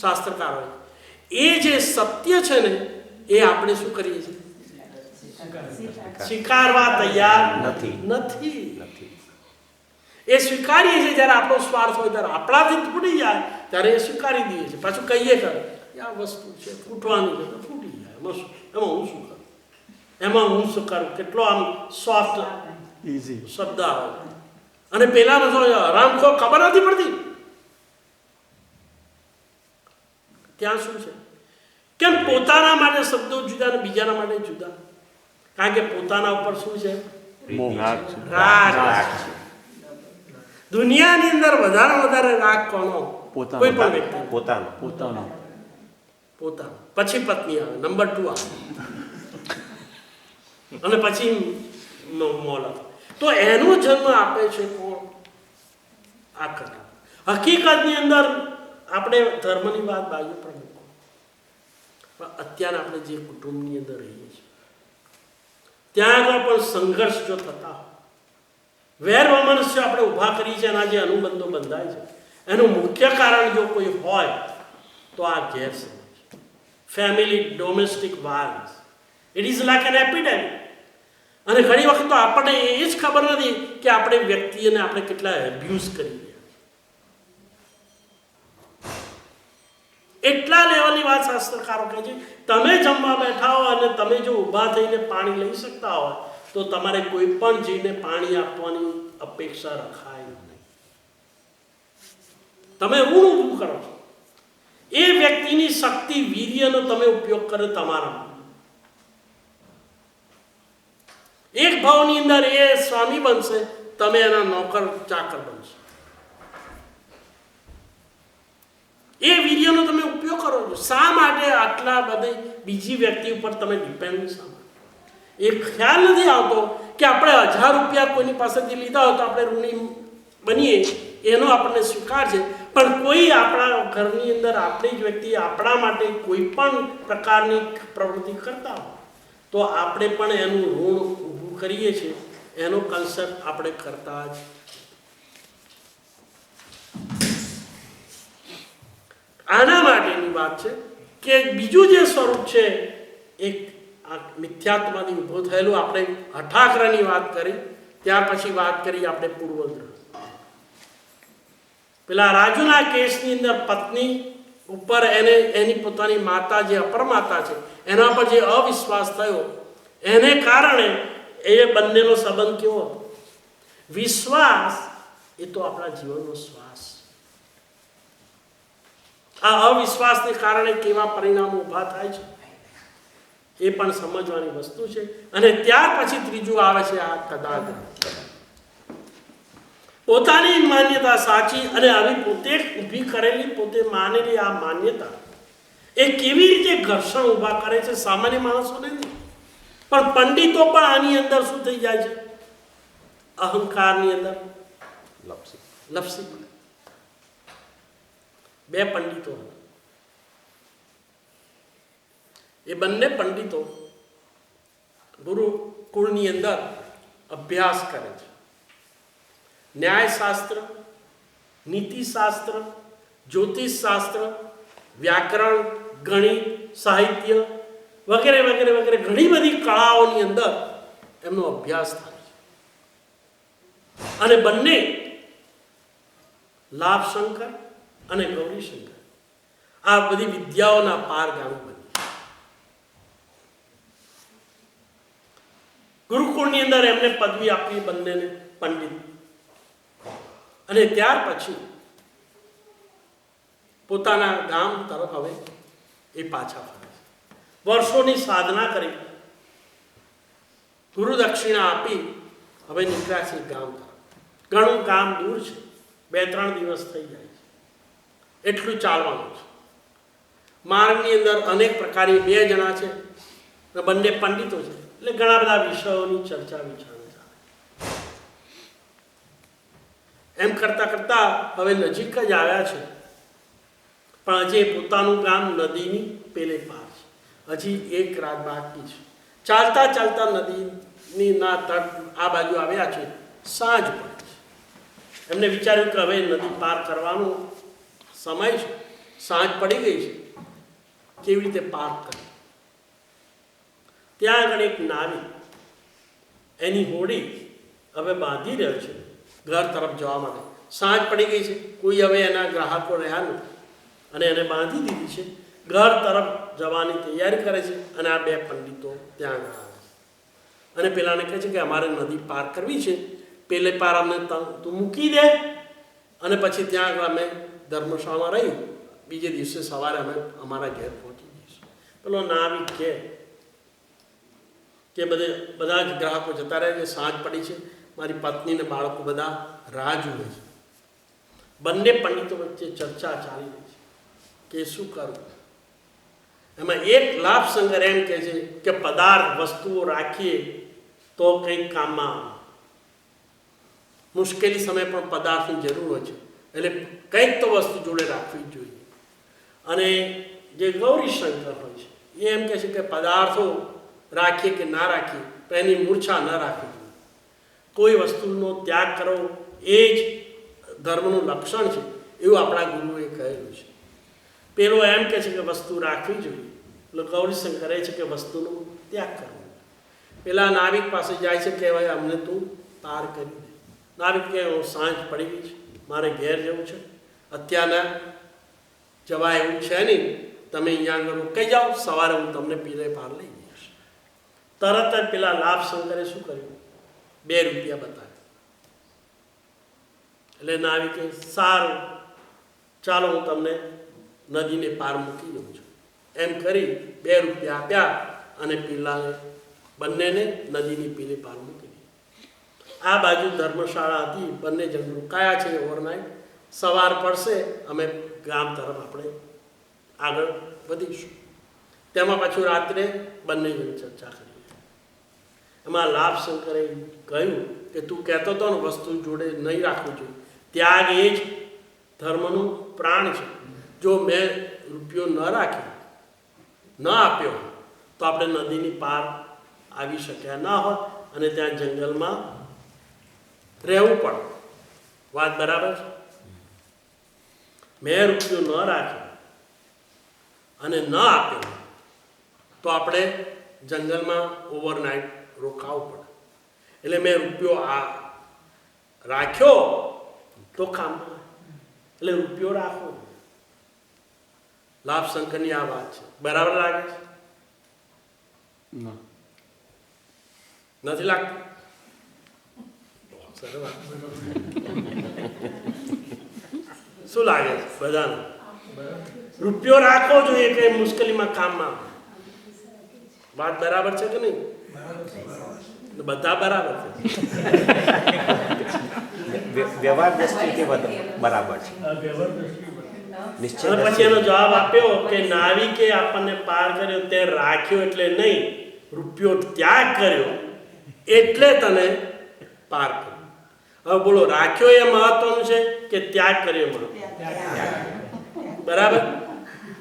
શાસ્ત્રકારોએ, એ જે સત્ય છે ને એ આપણે શું કરીએ છીએ? સ્વીકારવા તૈયાર નથી. એ સ્વીકારીએ છીએ જ્યારે આપણો સ્વાર્થ હોય, ત્યારે આપણાથી તૂટી જાય ત્યારે એ સ્વીકારી દઈએ છીએ. પાછું કહીએ ખરું આ વસ્તુ છે, ફૂટવાની છે તો ફૂટી જાય, એમાં હું શું કરું, એમાં હું શું કરું? કેટલો આમ સોફ્ટ ઇઝી શબ્દ આવે. અને પેલાનો તો હરામખોર ખબર નથી પડતી. ત્યાં શું છે? કેમ પોતાના માટે શબ્દો જુદા અને બીજાના માટે જુદા? કારણ કે પોતાના ઉપર શું છે? રાગ. દુનિયાની અંદર વધારે રાગ કોનો? કોઈ પણ વ્યક્તિ પોતાનો. પછી પત્ની આવે, નંબર 2 આવે, અને પછી મોલક. તો એનો જન્મ આપે છે કોણ? આ કથા. હકીકતની અંદર આપણે ધર્મની વાત બાજુ પર મૂકો, પણ અત્યારે આપણે જે કુટુંબની અંદર રહીએ છીએ ત્યાં આગળ પણ સંઘર્ષ જો થતા હોય, વેર વમનસ્ય આપણે ઊભા કરી છે, એના જે અનુબંધો બંધાય છે, એનું મુખ્ય કારણ જો કોઈ હોય તો આ ગેરસમજ, family domestic violence. It is like an epidemic. અને ઘણી વખત તો આપણને એ જ ખબર નથી કે આપણે વ્યક્તિને આપણે કેટલા એબ્યુઝ કરી રહ્યા. એટલા લેવલની વાત શાસ્ત્રકારો કહે છે, તમે જમવા બેઠા હો અને તમે જો ઊભા થઈને પાણી લઈ શકતા હોય તો તમારે કોઈ પણ જીવને પાણી આપવાની અપેક્ષા રખાય નહીં. તમે ઊભું કરો છો, એ વ્યક્તિની શક્તિ વીર્યનો તમે ઉપયોગ કરો તમારા. એક ભાવની અંદર એ સ્વામી બનશે, તમે એના નોકર ચાકર બનશો. એ વીર્યનો તમે ઉપયોગ કરો છો. શા માટે આટલા બધી બીજી વ્યક્તિ ઉપર તમે ડિપેન્ડ શા માટે? એ ખ્યાલ નથી આવતો કે આપણે 1000 રૂપિયા કોઈની પાસેથી લીધા હોય તો આપણે ઋણી બનીએ, એનો આપણને સ્વીકાર છે. પણ કોઈ આપણા ઘરની અંદર આપણી જ વ્યક્તિ આપણા માટે કોઈ પણ પ્રકારની પ્રવૃત્તિ કરતા હોય તો આપણે પણ એનું ઋણ ઊભું કરીએ છીએ. એનો કન્સેપ્ટ આપણે કરતા જ. આના માટેની વાત છે કે બીજું જે સ્વરૂપ છે એક મિથ્યાત્વમાંથી ઊભો થયેલું. આપણે હઠાગ્રહની વાત કરી, ત્યાર પછી વાત કરી આપણે પૂર્વગ્રહ. પેલા રાજુના કેસની અંદર પત્ની ઉપર એની પોતાની માતા જે અપરમાતા છે એના પર જે અવિશ્વાસ થયો એને કારણે એ બંનેનો સંબંધ કેવો હતો? વિશ્વાસ એ તો આપણા જીવનનો શ્વાસ. આ અવિશ્વાસને કારણે કેવા પરિણામો ઊભા થાય છે એ પણ સમજવાની વસ્તુ છે. અને ત્યાર પછી ત્રીજું આવે છે આ કદાગ્રહ. પોતાની માન્યતા સાચી અને આવી પોતે ઊભી કરેલી, પોતે માનેલી આ માન્યતા એ કેવી રીતે ઘર્ષણ ઊભા કરે છે સામાન્ય માણસોને નહીં, પણ પંડિતો પણ આની અંદર શું થઈ જાય છે? અહંકારની અંદર લપસી પડે. 2 પંડિતો હતા. એ બંને પંડિતો ગુરુકુળની અંદર અભ્યાસ કરે છે. ન્યાયશાસ્ત્ર, નીતિશાસ્ત્ર, જ્યોતિષશાસ્ત્ર, વ્યાકરણ, ગણિત, સાહિત્ય વગેરે વગેરે વગેરે ઘણી બધી કળાઓની અંદર એમનો અભ્યાસ થાય છે. અને બંને લાભશંકર અને ગૌરીશંકર આ બધી વિદ્યાઓના પારગામી બની. ગુરુકુળની અંદર એમને પદવી આપી બંનેને પંડિત. અને ત્યાર પછી પોતાના ગામ તરફ હવે એ પાછા ફરે છે. વર્ષોની સાધના કરી, ગુરુ દક્ષિણા આપી હવે નીકળ્યા છે ગામ તરફ. ઘણું ગામ દૂર છે, 2-3 દિવસ થઈ જાય છે. એટલું ચાલવાનું છે. માર્ગની અંદર અનેક પ્રકારની 2 જણા છે, બંને પંડિતો છે, એટલે ઘણા બધા વિષયોની ચર્ચા વિચારણા ચાલે. એમ કરતા કરતા હવે નજીક જ આવ્યા છે, પણ હજી પોતાનું ગામ નદીની પેલે પાર છે. હજી 1 રાત બાકી છે. ચાલતા ચાલતા નદીની ના તટ આ બાજુ આવ્યા છે. સાંજ પડે છે. એમને વિચાર્યું કે હવે નદી પાર કરવાનો સમય છે, સાંજ પડી ગઈ છે, કેવી રીતે પાર કરે? ત્યાં આગળ એક નાવી એની હોડી હવે બાંધી રહ્યો છે ઘર તરફ જવા માટે. સાંજ પડી ગઈ છે, કોઈ હવે એના ગ્રાહકો રહ્યા નથી અને એને બાંધી દીધી છે. ઘર તરફ જવાની તૈયારી કરે છે અને આ 2 પંડિતો ત્યાં આગળ આવે છે અને પેલાને કહે છે કે અમારે નદી પાર કરવી છે, પેલે પાર અમને તું મૂકી દે અને પછી ત્યાં આગળ અમે ધર્મશાળામાં રહી, બીજે દિવસે સવારે અમે અમારા ઘેર પહોંચી જઈશું. પેલો નાવિક કે બધા જ ગ્રાહકો જતા રહે છે, સાંજ પડી છે, મારી પત્ની ને બાળકો બધા રાહ જુએ છે. બંને પંડિતો વચ્ચે ચર્ચા ચાલી રહી છે કે શું કરવું. એમાં એક લાભશંકર એમ કહે છે કે પદાર્થ વસ્તુઓ રાખીએ તો કંઈક કામમાં આવે. મુશ્કેલી સમયે પણ પદાર્થની જરૂર હોય છે, એટલે કંઈક તો વસ્તુ જોડે રાખવી જ જોઈએ. અને જે ગૌરીશંકર હોય છે એ એમ કહે છે કે પદાર્થો રાખીએ કે ના રાખીએ પણ એની મૂર્છા ન રાખવી જોઈએ. કોઈ વસ્તુનો ત્યાગ કરવો એ જ ધર્મનું લક્ષણ છે, એવું આપણા ગુરુએ કહેલું છે. પેલો એમ કહે છે કે વસ્તુ રાખવી જોઈએ, એટલે ગૌરીશંકર કહે છે કે વસ્તુનો ત્યાગ કરવો. પેલા નાવિક પાસે જાય છે, કહેવાય અમને તું પાર કરી દે. નાવિક કહે હું સાંજ પડી ગઈ છે, મારે ઘેર જવું છે, અત્યારના જવાય એવું છે નહીં, તમે અહીંયા આગળ રોકાઈ જાઓ, સવારે હું તમને પીરે પાર લઈ જઈશ. તરત જ પેલા લાભશંકરે શું કર્યું? 2 રૂપિયા બતાવ્યા. એટલે નાવિકે સારું ચાલો હું તમને નદીને પાર મૂકી દઉં છું એમ કરી 2 રૂપિયા આપ્યા અને પેલાને બંનેને નદીની પીલે પાર મૂકી દીધી. આ બાજુ ધર્મશાળા હતી, બંને જણ રોકાયા છે ઓવરનાઇટ. સવાર પડશે અમે ગામ તરફ આપણે આગળ વધીશું. તેમાં પાછું રાત્રે બંને જણ ચર્ચા કરી. એમાં લાભશંકરે કહ્યું કે તું કહેતો હતો ને વસ્તુ જોડે નહીં રાખવું જોઈએ, ત્યાગ એ જ ધર્મનું પ્રાણ છે. જો મેં રૂપિયો ન રાખ્યો, ન આપ્યો, તો આપણે નદીની પાર આવી શક્યા ના હોત અને ત્યાં જંગલમાં રહેવું પડે. વાત બરાબર છે? મેં રૂપિયો ન રાખ્યો અને ન આપ્યો તો આપણે જંગલમાં ઓવરનાઇટ રોકાવું પડે. એટલે મેં રૂપિયો રાખ્યો તો કામ, એટલે રૂપિયો રાખો. લાભશંકરની આ વાત છે. બરાબર લાગે છે? નથી લાગતું? સરસ વાત. શું લાગે છે બધાને? રૂપિયો રાખવો જોઈએ કે મુશ્કેલીમાં કામમાં. વાત બરાબર છે કે નહીં? બધા બરાબર છે. વ્યવહાર દ્રષ્ટિથી બરાબર છે. નિશ્ચય. અને પછી એનો જવાબ આપ્યો કે નાવિકે આપણને પાર કર્યો તે રાખ્યો એટલે નહીં, રૂપિયો ત્યાગ કર્યો એટલે તને પાર કર્યો. હવે બોલો, રાખ્યો એ મહત્વનું છે કે ત્યાગ કર્યો મહત્વ? બરાબર.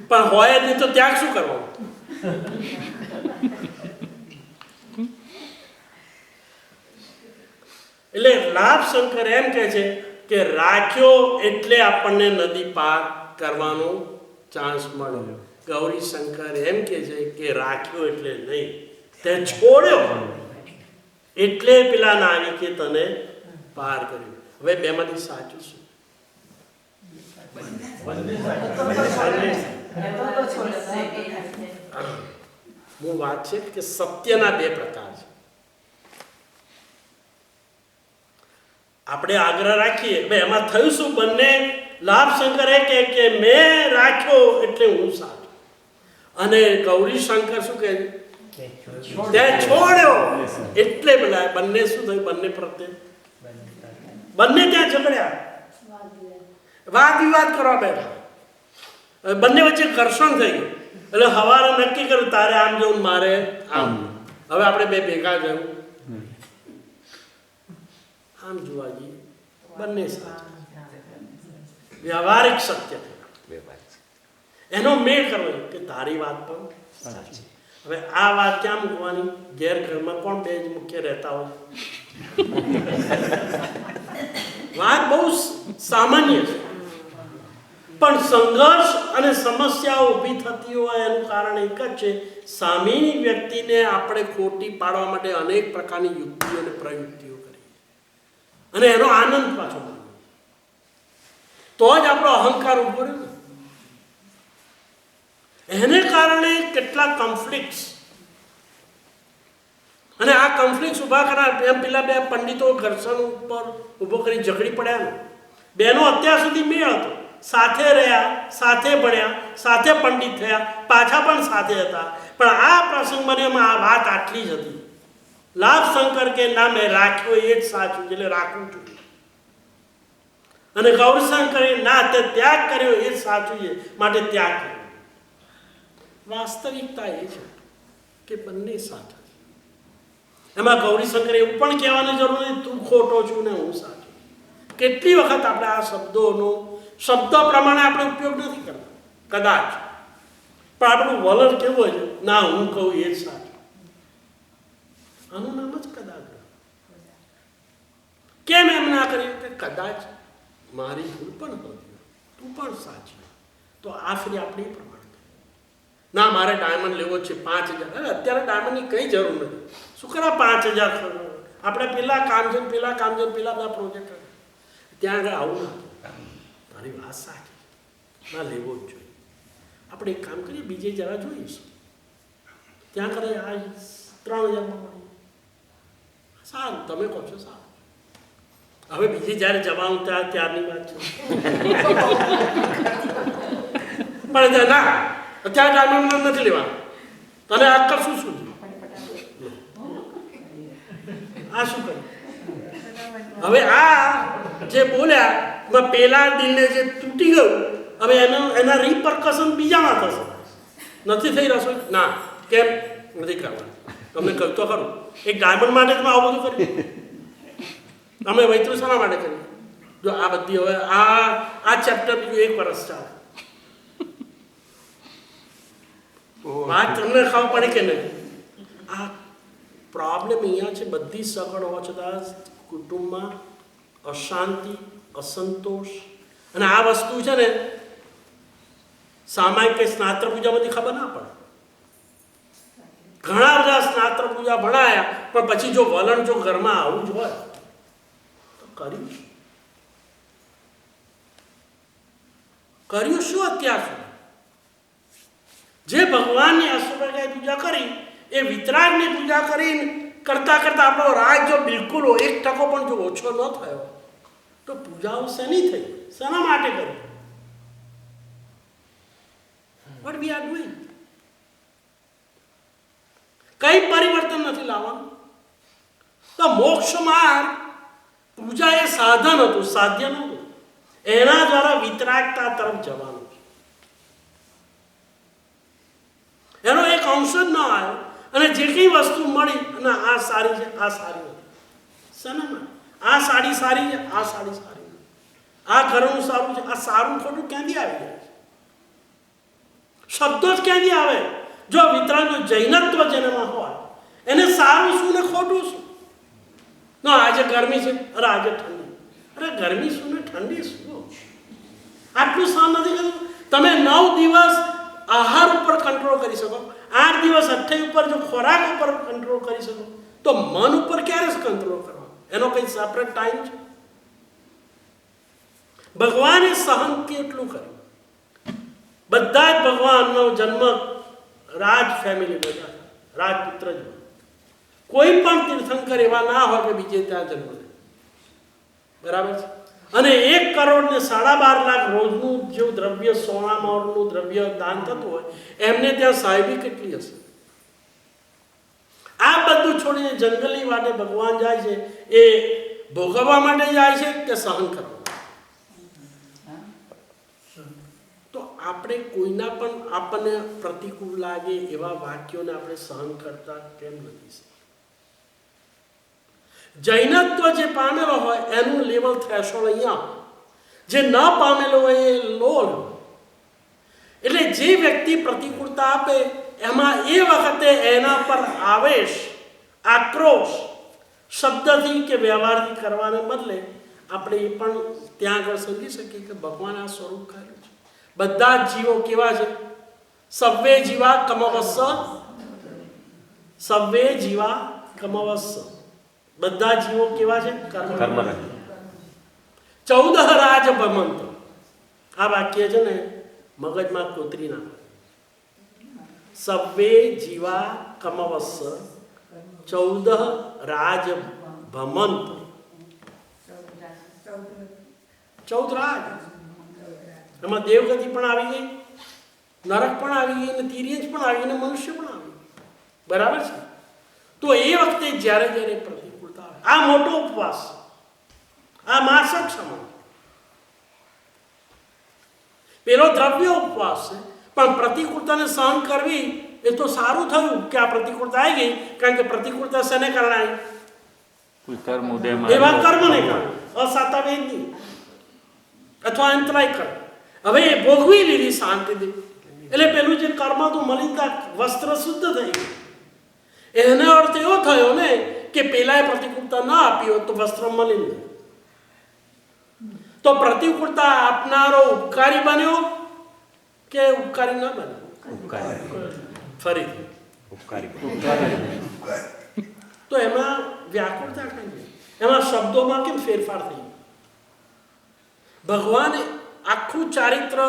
પણ હોય નહીં તો ત્યાગ શું કરવાનો? એટલે લાભશંકર એમ કહે છે કે રાખ્યો એટલે આપણને નદી પાર કરવાનો ચાન્સ મળ્યો. ગૌરીશંકર એમ કહે છે કે રાખ્યો એટલે નહીં, તે છોડ્યો એટલે પેલા નાવિકે તને પાર કર્યું. હવે બેમાંથી સાચું શું? હું વાત છે કે સત્યના 2 પ્રકાર છે. આપણે આગ્રહ રાખીએ ભાઈ એમાં થયું શું? બંને લાભશંકરે કે મેં રાખ્યો એટલે હું સાચો, અને ગૌરીશંકર શું કહે? તે છોડ્યો એટલે પેલા. બંને શું થયું? બંને પ્રત્યે બંને ત્યાં ઝઘડ્યા, વાદ વિવાદ કરવા બેઠા. બંને વચ્ચે ઘર્ષણ થઈ ગયું. એટલે સવારે નક્કી કર્યું તારે આમ જવું, મારે આમ. હવે આપણે 2 ભેગા જવું. આમ જોવા જઈએ બંને સાચા, વ્યવહારિક સત્ય એનો મેળ કરવો કે તારી વાત પણ સાચી. હવે આ વાત ક્યાં મૂકવાની? ઘેર ઘરમાં કોણ 2 જ મુખ્ય રહેતા હોય? વાત બહુ સામાન્ય છે, પણ સંઘર્ષ અને સમસ્યાઓ ઊભી થતી હોય એનું કારણ એક જ છે, સામેની વ્યક્તિને આપણે ખોટી પાડવા માટે અનેક પ્રકારની યુક્તિઓ અને પ્રયુક્તિઓ કરીએ અને એનો આનંદ પાછો માણીએ, તો જ આપણો અહંકાર ઉભો રહે ને. એને કારણે કેટલાક કોન્ફ્લિક્ટ્સ, અને આ કોન્ફ્લિક્ટ્સ ઊભા કરનાર એમ પેલા 2 પંડિતો ઘર્ષણ ઉપર ઊભો કરી ઝઘડી પડ્યા ને. બેનો અત્યાર સુધી મેળ હતો, સાથે રહ્યા, સાથે ભણ્યા, સાથે પંડિત થયા, પાછા પણ સાથે હતા, પણ આ પ્રસંગ બન્યોમાં આ વાત આટલી જ હતી. લાભશંકર કે ના મેં રાખ્યો એ જ સાચું એટલે રાખવું જોઈએ, અને ગૌરીશંકરે ના તે ત્યાગ કર્યો એ જ સાચું છે માટે ત્યાગ કર્યો. વાસ્તવિકતા એ છે કે બંને સાચા છે. એમાં ગૌરીશંકરે એવું પણ કહેવાની જરૂર નથી તું ખોટો છું ને હું સાચું. કેટલી વખત આપણે આ શબ્દો પ્રમાણે આપણે ઉપયોગ નથી કરતા કદાચ, પણ આપણું વલણ કેવું હોય છે? ના હું કહું એ જ સાચું. આનું નામ જ કદાચ. કેમ એમ ના કર્યું કે કદાચ મારી ભૂલ પણ હતી, તું પણ સાચી, તો આ ફરી આપણી પ્રમાણે ના મારે ડાયમંડ લેવો છે 5,000. અત્યારે ડાયમંડની કંઈ જરૂર નથી. શું શું કરા 5000 ખર્ચ? આપણે પેલા કામ છે પેલા બધા પ્રોજેક્ટ ત્યાં આગળ આવું ના હતું. મારી વાત સાચી ના લેવો જ જોઈએ. આપણે એક કામ કરીએ, બીજે જરા જોઈશું ત્યાં કરે આ 3000 સારું, તમે કહો છો સારું. હવે બીજે જ્યારે જવાનું ત્યારની વાત છે. પણ ના અત્યારે ડાયમંડ નથી લેવાનું. તને આ કરશું શું? આ શું કર્યું? હવે આ જે બોલ્યા પેલા દિલને જે તૂટી ગયું, હવે એના રિપરકશન બીજામાં થશે. નથી થઈ રસોઈ ના, કેમ નથી કરવાનું? તમને કહ્યું તો ખરું, એક ડાયમંડ માટે તમે આવું બધું કર્યું. અમે વૈતરું શાના માટે કર્યું? જો આ બધી હવે આ ચેપ્ટર બીજું 1 વર્ષ ચાલે. વાત તમને ખબર પડે કે નહીં? આ પ્રોબ્લેમ અહીંયા છે. બધી સગવડ હોવા છતાં કુટુંબમાં અશાંતિ, અસંતોષ. અને આ વસ્તુ છે ને સામાયિક કે સ્નાત્ર પૂજા બધી ખબર ના પડે. ઘણા બધા સ્નાત્ર પૂજા ભણાયા, પણ પછી જો વલણ જો ઘરમાં આવું જ હોય તો કર્યું શું અત્યાર સુધી? જે ભગવાનની અષ્ટપ્રકારની પૂજા કરી, એ વિતરાગની પૂજા કરીને કરતા આપણો રાગ જો બિલકુલ 1% પણ જો ઓછો ન થયો તો પૂજાઓ શેની થઈ? શેના માટે કરી? What we are doing? કઈ પરિવર્તન નથી લાવવાનું. તો મોક્ષ માર્ગ પૂજા એ સાધન હતું, સાધ્ય નહોતું. એના દ્વારા વિતરાગતા તરફ જવાનું. એનો એક અંશ જ ન આવ્યો. અને જે કઈ વસ્તુ મળી અને આ સારી છે, આ સારી નથી. શેના માટે? આ સાડી સારી છે, આ સાડી સારી નથી. આ ઘરનું સારું છે, આ સારું ખોટું ક્યાંથી આવી જાય છે? શબ્દો જ ક્યાંથી આવે? જો વિતરાગનો જૈનત્વ જેનામાં હોય એને સારું શું ને ખોટું શું? ના આજે ગરમી છે, અરે આજે ઠંડી. અરે ગરમી શું ને ઠંડી શું? આટલું સહન નથી કરતું. તમે 9 દિવસ આહાર ઉપર કંટ્રોલ કરી શકો, 8 દિવસ 28 ઉપર જો ખોરાક ઉપર કંટ્રોલ કરી શકો, તો મન ઉપર ક્યારે કંટ્રોલ કરવાનો? એનો કઈ સેપરેટ ટાઈમ છે? ભગવાને સહન કેટલું કર્યું? બધા જ ભગવાનનો જન્મ રાજ ફેમિલી બધા રાજપુત્ર જ. કોઈ પણ તીર્થંકર એવા ના હોય કે બીજે ત્યાં જન્મ લે. બરાબર છે? અને 1 કરોડ ને 12.5 લાખ રોજનું જે દ્રવ્ય, સોના મોરનું દ્રવ્ય દાન થતું હોય, એમને ત્યાં સાહેબી કેટલી હશે? આ બધું છોડીને જંગલની વાટે ભગવાન જાય છે. એ ભોગવવા માટે જાય છે કે સહન કરવા? તો આપણે કોઈના પણ આપણને પ્રતિકૂળ લાગે એવા વાક્યોને આપણે સહન કરતા કેમ નથી? જૈનત્વ જે પામેલો હોય એનું લેવલ થ્રેશોલ્ડ અહીંયા, જે ન પામેલો હોય એ લો. એટલે જે વ્યક્તિ પ્રતિકૂળતા આપે એમાં એ વખતે એના પર આવેશ, આક્રોશ શબ્દથી કે વ્યવહારથી કરવાને બદલે આપણે એ પણ ત્યાં આગળ સમજી શકીએ કે ભગવાન આ સ્વરૂપ કર્યું છે. બધા જ જીવો કેવા છે? સર્વે જીવા કમવસ્સ, સર્વે જીવા કમવસ્સ. બધા જીવો કેવા છે? કર્મ. 14 રાજ ભમંત. આ વાક્ય છે ને મગજમાં કોતરી નાખો. સર્વે જીવા કમવસ્સ 14 રાજ ભમંત. 14 રાજ. એમાં દેવગતિ પણ આવી ગઈ, નરક પણ આવી ગઈ, અને તિર્યજ પણ આવી ગઈ, અને મનુષ્ય પણ આવી ગઈ. બરાબર છે? તો એ વખતે જ્યારે પ્રતિકૂળતા આવે, આ મોટો ઉપવાસ, આ માસક સમય, પેલો દ્રવ્ય ઉપવાસ છે, પણ પ્રતિકૂળતાને સહન કરવી એ તો સારું થયું કે આ પ્રતિકૂળતા આવી ગઈ. કારણ કે પ્રતિકૂળતા શેને કારણે આવી? કોઈ કર્મ ઉદયમાં એવા કર્મ નહીં કારણે, અસાતા વેદની અથવા અંતરાય કર્મ. હવે એ ભોગવી લીધી શાંતિથી, એટલે પેલું જે કર્મ હતું મલિનતા, વસ્ત્ર શુદ્ધ થઈ ગયું. એનો અર્થ એવો થયો ને કે પેલાએ પ્રતિકૂળતા ના આપી હોત તો વસ્ત્ર મલિન. તો પ્રતિકૂળતા આપનારો ઉપકારી બન્યો કે ઉપકારી ન બન્યો? ફરી ઉપકારી. તો એમાં વ્યાકુળતા કઈ, એમાં શબ્દોમાં કેમ ફેરફાર થઈ? ભગવાને આખું ચારિત્ર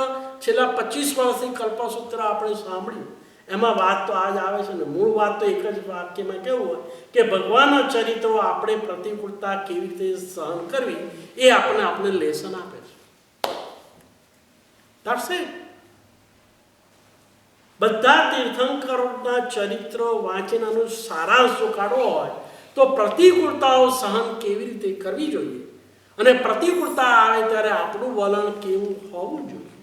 છેલ્લા 25 વર્ષથી કલ્પસૂત્ર આપણે સાંભળ્યું, એમાં વાત તો આજ આવે છે ને. મૂળ વાત તો એક જ વાક્યમાં કેવું હોય કે ભગવાનના ચરિત્રો આપણે પ્રતિકૂળતા કેવી રીતે સહન કરવી એ આપણે લેસન આપે છે. That's it. બધા તીર્થંકરોના ચરિત્રો વાંચીને સારાંશ જો કાઢવો હોય તો પ્રતિકૂળતાઓ સહન કેવી રીતે કરવી જોઈએ અને પ્રતિકૂળતા આવે ત્યારે આપણું વલણ કેવું હોવું જોઈએ,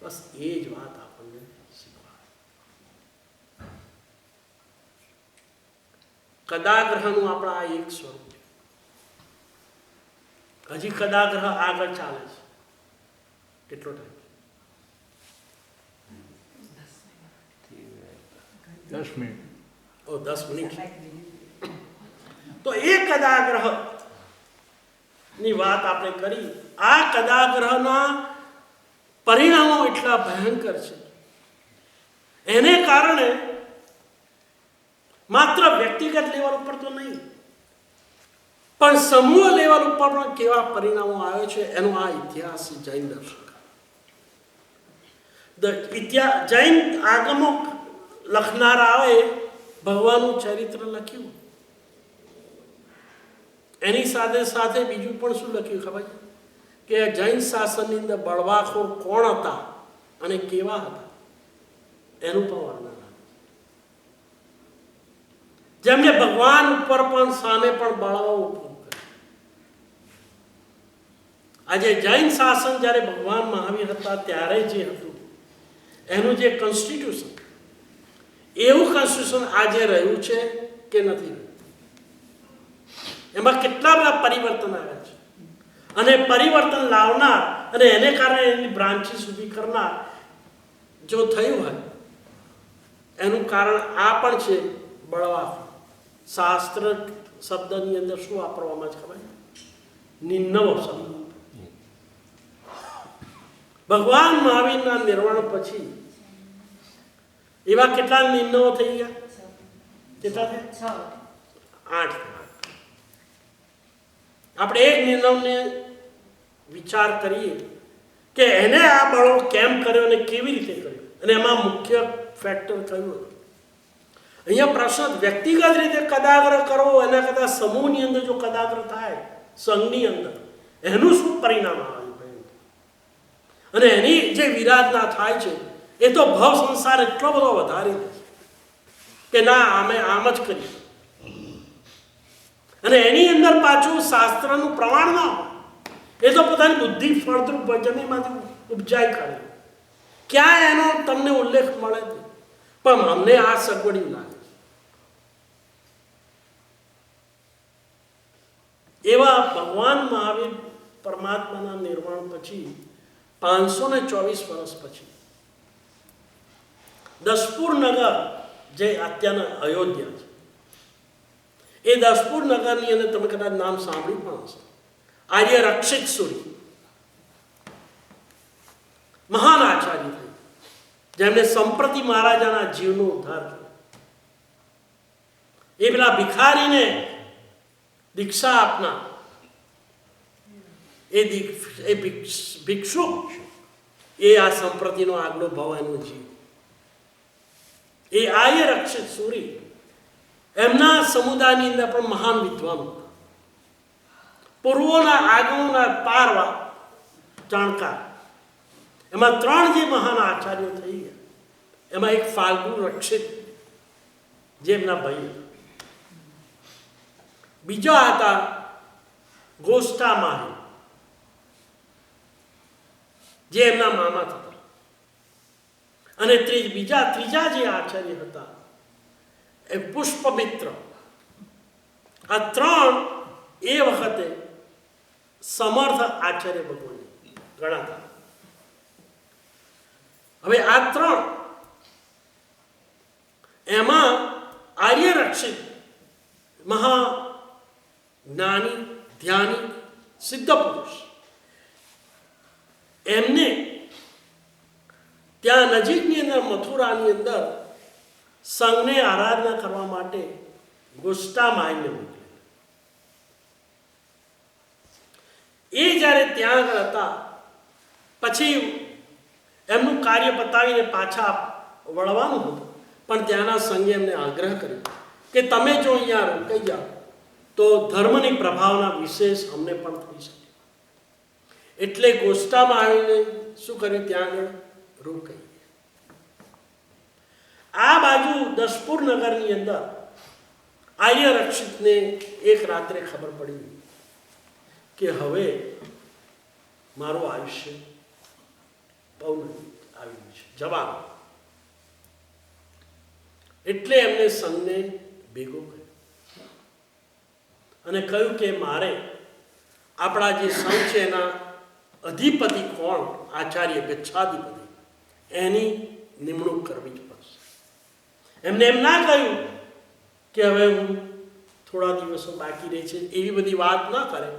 બસ એ જ વાત આપણને શીખવાડે. કદાગ્રહનું આપણા આ એક સ્વરૂપ છે. હજી કદાગ્રહ આગળ ચાલે છે. કેટલો ટાઈમ? 10 મિનિટ. 10 મિનિટ. તો એ કદાગ્રહ ની વાત આપણે કરી. આ કદાગ્રહના પરિણામો એટલા ભયંકર છે. એને કારણે માત્ર વ્યક્તિગત લેવલ ઉપર તો નહીં પણ સમૂહ લેવલ ઉપર પણ કેવા પરિણામો આવે છે એનો આ ઇતિહાસ જૈન દર્શક. જૈન આગમો લખનારાએ ભગવાનનું ચરિત્ર લખ્યું. એની સાથે સાથે બીજું પણ શું લખ્યું ખબર છે? કે જૈન શાસનની અંદર બળવાખોર કોણ હતા અને કેવા હતા એનું પણ વર્ણન. જેમને ભગવાન ઉપર પણ સામે પણ બળવો ઉપયોગ કર્યો. આજે જૈન શાસન જ્યારે ભગવાન મહાવીર હતા ત્યારે જે હતું એનું જે કોન્સ્ટિટ્યુશન, એવું કોન્સ્ટિટ્યુશન આજે રહ્યું છે કે નથી? એમાં કેટલા બધા પરિવર્તન આવ્યા છે અને પરિવર્તન લાવનાર અને એને કારણે એની બ્રાન્ચીસ ઊભી કરનાર જો થયું હોય એનું કારણ આ પણ છે બળવાખોર. શાસ્ત્ર શબ્દની અંદર શું વાપરવામાં જ ખબર? નિર્નવ શબ્દ. ભગવાન મહાવીરના નિર્વાણ પછી એવા કેટલા નિર્ણયો થઈ ગયા? કેટલા થયા? 8. આપણે એક નિર્ણયને વિચાર કરીએ કે એને આ બળો કેમ કર્યો અને કેવી રીતે કર્યો અને એમાં મુખ્ય ફેક્ટર કયું હતું. અહીંયા પ્રશ્ન વ્યક્તિગત રીતે કદાગ્રહ કરવો એના કરતાં સમૂહની અંદર જો કદાગ્રહ થાય, સંઘની અંદર, એનું શું પરિણામ આવે અને એની જે વિરાધના થાય છે એ તો ભવ સંસાર એટલો બધો વધારી દે કે ના અમે આમ જ કરીએ. અને એની અંદર પાછું શાસ્ત્રનું પ્રમાણ ના હોય, એ તો પોતાની બુદ્ધિ ફળદ્રુપ જમીનમાંથી ઉપજાઈ કાઢે. ક્યાં એનો તમને ઉલ્લેખ મળે છે? પણ અમને આ સગવડી લાગે છે. એવા ભગવાન મહાવીર પરમાત્માના નિર્વાણ પછી 524 વર્ષ પછી દસપુર નગર જે અત્યારના અયોધ્યા છે, એ દસપુર નગરની અંદર તમે કદાચ નામ સાંભળ્યું પણ હશે. આર્ય રક્ષિત સુરી મહાન આચાર્ય થઈ જેમને સંપ્રતિ મહારાજાના જીવનો ઉદ્ધાર કર્યો. એ પેલા ભિખારીને દીક્ષા આપનાર એ ભિક્ષુ એ આ સંપ્રતિનો આગલો ભાવ એનો જીવ. એ આર્ય રક્ષિત સુરી એમના સમુદાયની અંદર પણ મહાન વિદ્વાન હતા. પૂર્વોના આગમોના પારવા જાણકાર. એમાં 3 જે મહાન આચાર્યો થઈ ગયા એમાં એક ફાલ્ગુ રક્ષિત જે એમના ભાઈ, બીજા હતા ગોષ્ઠા માહી જે એમના મામા થતા, અને ત્રીજા જે આચાર્ય હતા એ પુષ્પમિત્ર. આ 3 એ વખતે સમર્થ આચાર્ય ભગવાન ગણાતા. હવે આ 3 એમાં આર્ય રક્ષિત મહા જ્ઞાની ધ્યાની સિદ્ધ પુરુષ, એમને ત્યાં નજીકની અંદર મથુરાની અંદર સંઘને આરાધના કરવા માટે ગોષ્ઠામાઈને મોકલેલા. એ જ્યારે ત્યાં આગળ હતા પછી એમનું કાર્ય પતાવીને પાછા વળવાનું હતું, પણ ત્યાંના સંઘે એમને આગ્રહ કર્યો કે તમે જો અહીંયા રોકાઈ જાઓ તો ધર્મની પ્રભાવના વિશેષ અમને પણ થઈ શકે. એટલે ગોષ્ઠામાં આવીને શું કર્યું, ત્યાં આગળ રોકાઈ. આ બાજુ દસપુર નગરની અંદર આર્ય રક્ષિતને એક રાત્રે ખબર પડી કે હવે મારું આયુષ્ય બહુ આવી છે, જવાનું. એટલે એમને સંઘને ભેગો કર્યો અને કહ્યું કે મારે આપણા જે સંઘ છે એના અધિપતિ કોણ, આચાર્ય ગચ્છાધિપતિ, એની નિમણૂક કરવી જ પડશે. એમને એમ ના કહ્યું કે હવે હું થોડા દિવસો બાકી રહે છે એવી બધી વાત ના કરે,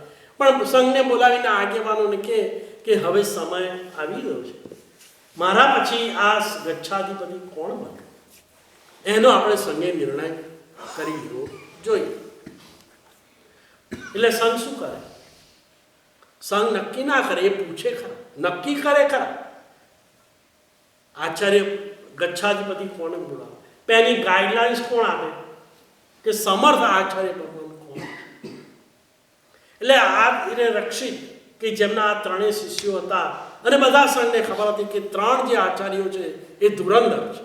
પણ સંઘને બોલાવીને આગેવાનોને કે હવે સમય આવી ગયો છે, મારા પછી આ ગચ્છાધિપતિ કોણ બને એનો આપણે સંઘે નિર્ણય કરી લીધો જોઈએ. એટલે સંઘ શું કરે, સંઘ નક્કી ના કરે, એ પૂછે ખરા, નક્કી કરે ખરા આચાર્ય ગચ્છાધિપતિ કોને બોલાવે, એની ગાઈડલાઇન્સ કોણ આપે કે સમર્થ આચાર્ય ભગવાન કોણ. એટલે આ એને રક્ષિત કે જેમના આ ત્રણેય શિષ્યો હતા અને બધા સંઘને ખબર હતી કે ત્રણ જે આચાર્યો છે એ ધુરંધર છે,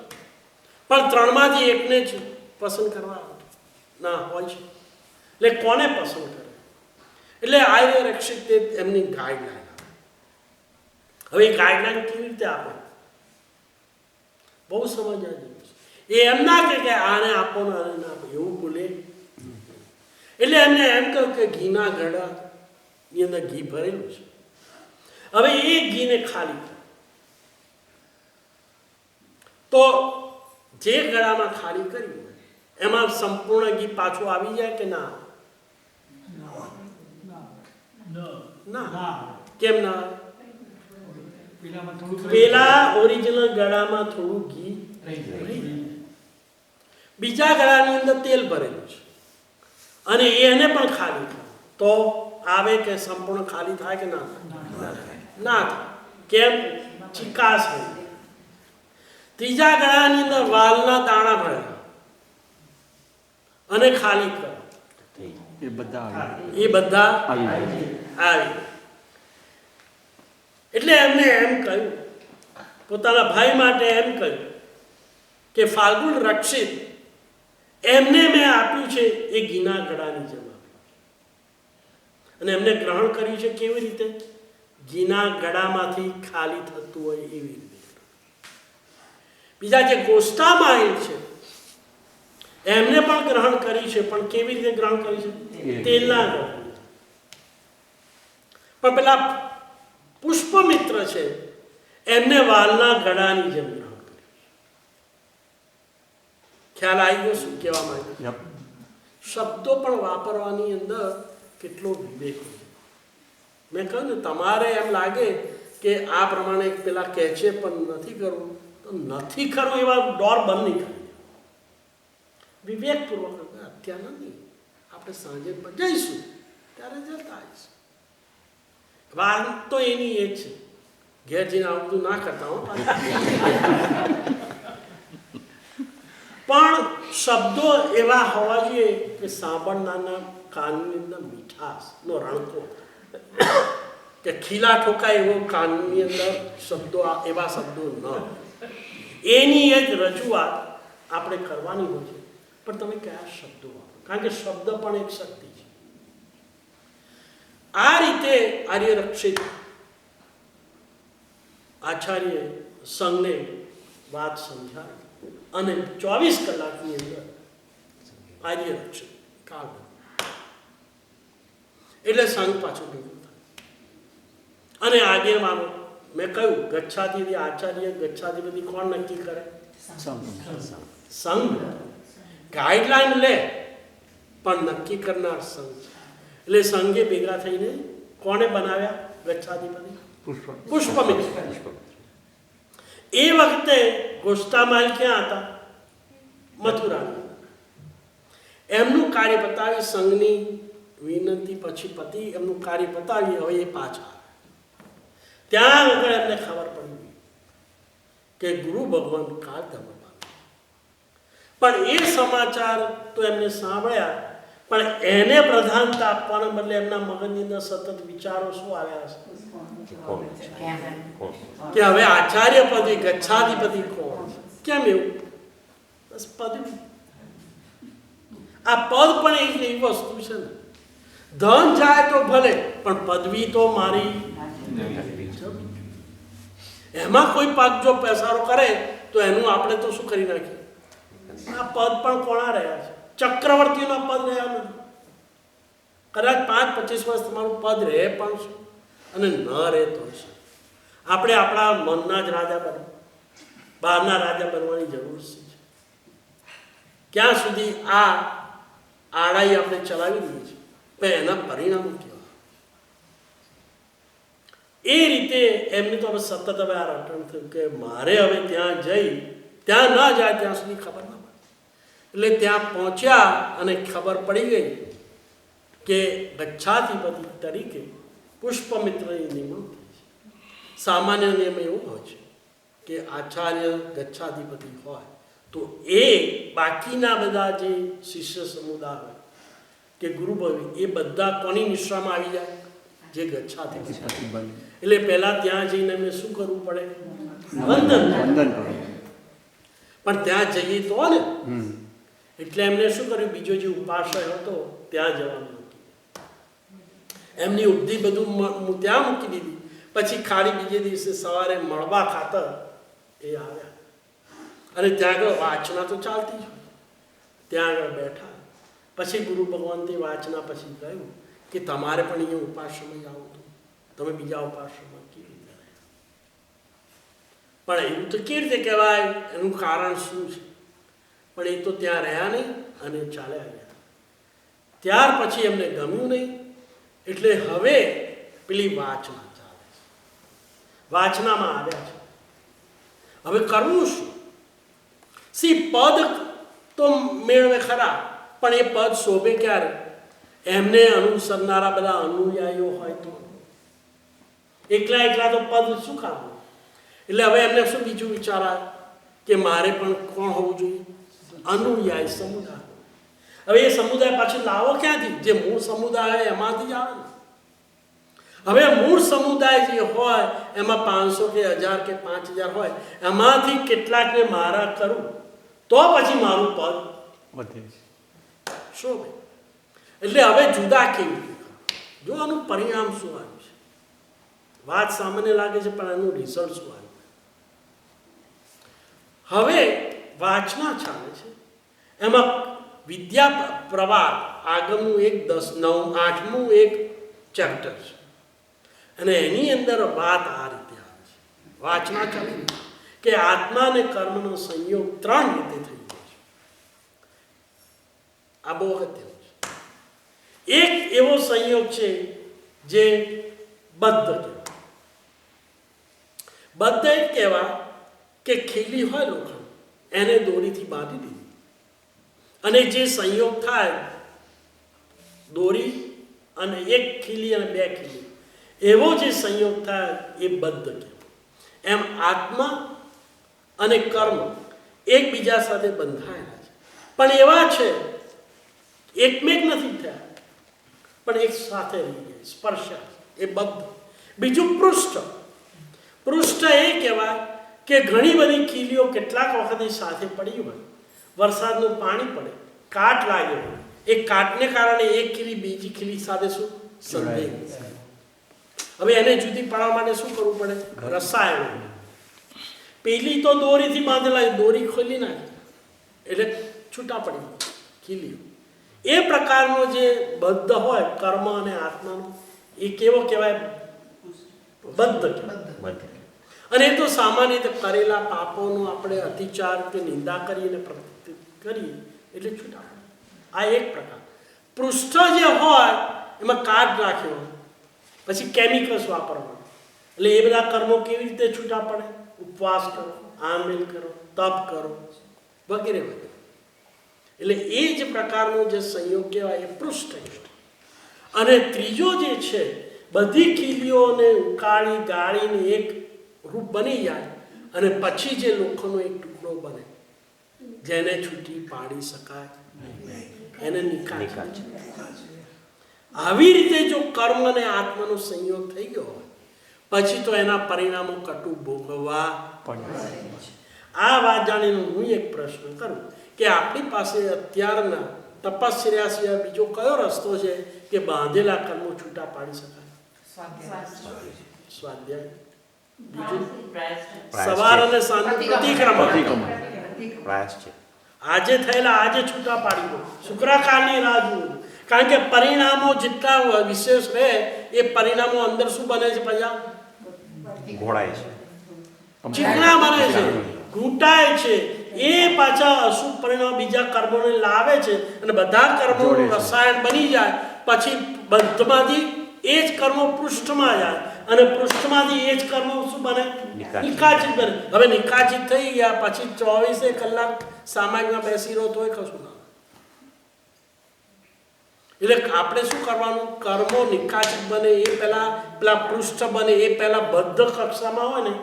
પણ ત્રણમાંથી એકને જ પસંદ કરવા ના હોય છે, એટલે કોને પસંદ કરે. એટલે આર્ય રક્ષિત એમની ગાઈડલાઈન આપે. હવે એ ગાઈડલાઈન કેવી રીતે આપે, બહુ સમજવા જેવું છે. એ એમ ના કે આને આપો ને આને ના આપો એવું બોલે. એટલે એમને એમ કહ્યું કે ઘીના ઘડાની અંદર ઘી ભરેલું છે, હવે એ ઘીને ખાલી કરો. તો જે ગળામાં ખાલી કર્યું એમાં સંપૂર્ણ ઘી પાછું આવી જાય કે ના? ના. કેમ ના? પેલા ઓરિજિનલ ગળામાં થોડું ઘી રહી, બીજા ગળાની અંદર તેલ ભરેલું છે અને એને પણ ખાલી થાય તો આવે કે સંપૂર્ણ ખાલી થાય કે ના થાય? ના થાય. કેમ? ચિકાસ હોય. ત્રીજા ગળાની અંદર વાલના દાણા ભરેલા અને ખાલી કરો, એ બધા આવી. એટલે એમને એમ કહ્યું, પોતાના ભાઈ માટે એમ કહ્યું કે ફાલ્ગુન રક્ષિત એમને મેં આપ્યું છે એ ઘીના ગળાની જેમ આપ્યું અને એમને ગ્રહણ કર્યું છે કેવી રીતે? ઘીના ગળામાંથી ખાલી થતું હોય એવી રીતે. બીજા જે ગોષ્ઠામાહિલ છે એમને પણ ગ્રહણ કરી છે, પણ કેવી રીતે ગ્રહણ કરી છે? તેલના ગ્રહણ. પણ પેલા પુષ્પમિત્ર છે એમને વાલના ગળાની જેમ ગ્રહણ કર્યું. ખ્યાલ આવી ગયો શું કહેવા માંગે? શબ્દો પણ વાપરવાની અંદર કેટલો વિવેક હોય. મેં કહ્યું ને, તમારે એમ લાગે કે આ પ્રમાણે પેલા કહે છે પણ નથી કરવું, તો નથી કરવું એવા ડોર બંધ નહીં કરી. વિવેકપૂર્વક અત્યારે નથી, આપણે સાંજે જઈશું ત્યારે જતા આવીશું. વાત તો એની એ જ છે, ઘેર જઈને આવું બધું ના કરતા હો. પણ શબ્દો એવા હોવા જોઈએ કે સાંભળનારના કાનની અંદર મીઠાશનો રણકો, કે ખીલા ઠોકાય એવો કાનની અંદર શબ્દો, એવા શબ્દો ન. એની એ જ રજૂઆત આપણે કરવાની હોય છે. પણ તમે કયા શબ્દો વાપરો, કારણ કે શબ્દ પણ એક શક્તિ છે. આ રીતે આર્ય રક્ષિત આચાર્ય સંઘને વાત સમજાવી અને 24 કલાકની અંદર આર્ય રક્ષિત કાળ એટલે સંઘ પાછું ભેગું થાય. અને આગેવાનો મેં કહ્યું ગચ્છાધિપતિ આચાર્ય ગચ્છાધિપતિ કોણ નક્કી કરે? સંઘ. ગાઈડલાઈન લે પણ નક્કી કરનાર સંઘ છે. એટલે સંઘે ભેગા થઈને કોને બનાવ્યા ગચ્છાધિપતિ? પુષ્પમિત્ર. એ વખતે ગોષ્ઠામાહિલ ક્યાં હતા? મથુરા. એમનું કાર્ય પતાવી, સંઘની વિનંતી પછી પતિ એમનું કાર્ય પતાવી હવે એ પાછા આવે. ત્યાં આગળ એમને ખબર પડી કે ગુરુ ભગવાન કાળ ધર્મ પામ્યા. પણ એ સમાચાર તો એમને સાંભળ્યા, પણ એને પ્રધાનતા આપવાના બદલે એમના મગજની અંદર સતત વિચારો શું આવ્યા હશે કે હવે આચાર્ય પદવી, ગચ્છાધિપતિ કોણ? કેમ એવું? બસ પદવી. આ પદ પણ એક એવી વસ્તુ છે ને, ધન જાય તો ભલે, પણ પદવી તો મારી. એમાં કોઈ પદ જો પેસારો કરે તો એનું આપણે તો શું કરી નાખીએ? આ પદ પણ કોણા રહ્યા છે? ચક્રવર્તીના પદ રહ્યા નથી. કદાચ 5-25 વર્ષ તમારું પદ રહે પણ શું અને ન રહે તો શું? આપણે આપણા મનના જ રાજા બને, બહારના રાજા બનવાની જરૂર છે. ક્યાં સુધી આ આડાઈ આપણે ચલાવી દઈએ છીએ, પણ એના પરિણામો કેવા? એ રીતે એમને તો હવે સતત હવે આ રટણ થયું કે મારે હવે ત્યાં જઈ, ત્યાં ન જાય ત્યાં સુધી ખબર ના પડે. એટલે ત્યાં પહોંચ્યા અને ખબર પડી ગઈ કે ગચ્છાધિપતિ તરીકે પુષ્પમિત્રની નિમણૂક થઈ છે. સામાન્ય નિયમ એવો હોય છે કે આચાર્ય ગચ્છાધિપતિ હોય તો એ બાકીના બધા જે શિષ્ય સમુદાય હોય કે ગુરુભવી, એ બધા કોની નિશ્રામાં આવી જાય? જે ગચ્છાધિપતિ. એટલે પહેલા ત્યાં જઈને એમને શું કરવું પડે? વંદન. પણ ત્યાં જઈએ તો ને, એટલે એમને શું કર્યું? બીજો જે ઉપાસક હતો ત્યાં જવાનું હતું. એમની ઉદ્ધિ બધું ત્યાં મૂકી દીધી. પછી ખાલી બીજે દિવસે સવારે મળવા ખાતર એ આવ્યા અને ત્યાં આગળ વાચના તો ચાલતી જ હોય. ત્યાં આગળ બેઠા. પછી ગુરુ ભગવાન તે વાચના પછી કહ્યું કે તમારે પણ અહીંયા ઉપાશ્રમમાં જ આવતું, તમે બીજા ઉપાશ્રમમાં કેવી રીતે રહ્યા? પણ એવું તો કેવી રીતે કહેવાય? એનું કારણ શું છે? પણ એ તો ત્યાં રહ્યા નહીં અને ચાલ્યા ગયા. ત્યાર પછી એમને ગમ્યું નહીં, એટલે હવે પેલી વાચના ચાલે છે. વાચનામાં આવ્યા છે. હવે કરવું શું? પદ તો મેળવે ખરા, પણ એ પદ શોભે ક્યારે? એમને અનુસરનારા બધા અનુયાયીઓ હોય તો. એકલા એકલા તો પદ શું કામ? એટલે હવે એમને શું બીજું વિચારાય કે મારે પણ કોણ હોવું જોઈએ? અનુયાયી સમુદાય. હવે એ સમુદાય પાછું લાવો ક્યાંથી? જે મૂળ સમુદાય હોય એમાંથી જ આવે ને. હવે મૂળ સમુદાય જે હોય એમાં 500 કે 1000 કે 5000 હોય, એમાંથી કેટલાકને મારા કરું તો પછી મારું પદ વધે. શું ભાઈ? એટલે હવે જુદા કેવી રીતે? જો આનું પરિણામ શું આવ્યું છે? વાત સામાન્ય લાગે છે, પણ એનું રિઝલ્ટ શું આવ્યું? હવે વાચના ચાલે છે, એમાં વિદ્યા પ્રવાહ આગળનું એક 8મું એક ચેપ્ટર છે અને એની અંદર વાત આ રીતે આવે છે. વાચના ચાલી કે આત્મા અને કર્મનો સંયોગ 3 રીતે થઈ જાય છે. આ બહુ અગત્યનું છે. એક એવો સંયોગ છે જે બદ્ધ કહેવાય. બદ્ધ એ કહેવાય કે ખીલી હોય લોખંડ, એને દોરીથી બાંધી દીધી અને જે સંયોગ થાય દોરી અને એક ખીલી અને 2 ખીલી, એવો જે સંયોગ થાય એ બદ્ધ કહેવાય. એમ આત્મા અને કર્મ એકબીજા સાથે બંધાયેલા છે, પણ એવા છે એકમેક નથી થયા, પણ એક સાથે રહી ગયા, સ્પર્શ્યા. એ બદ્ધ. બીજું પૃષ્ઠ એ કહેવાય કે ઘણી બધી ખીલીઓ કેટલાક વખત સાથે પડી હોય. વરસાદનું પાણી પડે, કાટ લાગે, એ કાટને કારણે એક ખીલી બીજી ખીલી સાથે શું સંધે. હવે એને જુદી પાડવા માટે શું કરવું પડે? રસાયણ. પેલી તો દોરીથી બાંધેલા, દોરી ખોલી નાખી એટલે છૂટા પડી ખીલીઓ. એ પ્રકારનો જે બદ્ધ હોય કર્મ અને આત્માનો, એ કેવો કહેવાય? બદ્ધ કહેવાય. અને એ તો સામાન્ય રીતે કરેલા પાપોનો આપણે અતિચાર કે નિંદા કરીને કરીએ એટલે છૂટા પડે. આ એક પ્રકાર. પૃષ્ઠ જે હોય એમાં કાટ રાખ્યો હોય, પછી કેમિકલ્સ વાપરવાનું, એટલે એ બધા કર્મો કેવી રીતે છૂટા પડે? ઉપવાસ કરો, આમેલ કરો, તપ કરો વગેરે વગેરે. એટલે એ જ પ્રકારનો જે સંયોગ કહેવાય એ પૃષ્ઠ. અને ત્રીજો જે છે, બધી ખીલીઓને ઉકાળી ગાળીને એક રૂપ બની જાય અને પછી જે લોખંડનો એક ટુકડો બને જેને છૂટી પાડી શકાય એને નિકાચ. આવી રીતે જો કર્મ અને આત્માનો સંયોગ થઈ ગયો હોય પછી તો એના પરિણામો કટુ ભોગવવા. આ વાત જાણીને હું એક પ્રશ્ન કરું કે આપણી પાસે અત્યારના તપસ્યા સિવાય બીજો કયો રસ્તો છે કે બાંધેલા કર્મો છૂટા પાડી શકાય? સ્વાધ્યાય. બીજું સવાર અને સાંજ પ્રતિક્રમણ. આજે થયેલા આજે છૂટા પાડી દો, શુક્રકાળની રાહ જુઓ. કારણ કે પરિણામો જેટલા વિશેષ રહે એ પરિણામો અંદર શું બને છે? પછી ઘોળાય છે, ચીકણા બને છે, ઘૂંટાય છે. એ પાછા અશુભ પરિણામ બીજા કર્મોને લાવે છે અને બધા કર્મોનું રસાયણ બની જાય. પછી બંધમાંથી એ જ કર્મો પૃષ્ઠમાં જાય અને પૃષ્ઠમાંથી એ જ કર્મો શું બને? નિકાચિત બને. હવે નિકાચિત થઈ ગયા પછી 24 કલાક સામાજિકમાં બેસી રહો તોય કશું ના. એટલે આપણે શું કરવાનું? કર્મો નિકાચિત બને એ પહેલા પેલા પૃષ્ઠ બને એ પહેલા બદ્ધ કક્ષામાં હોય ને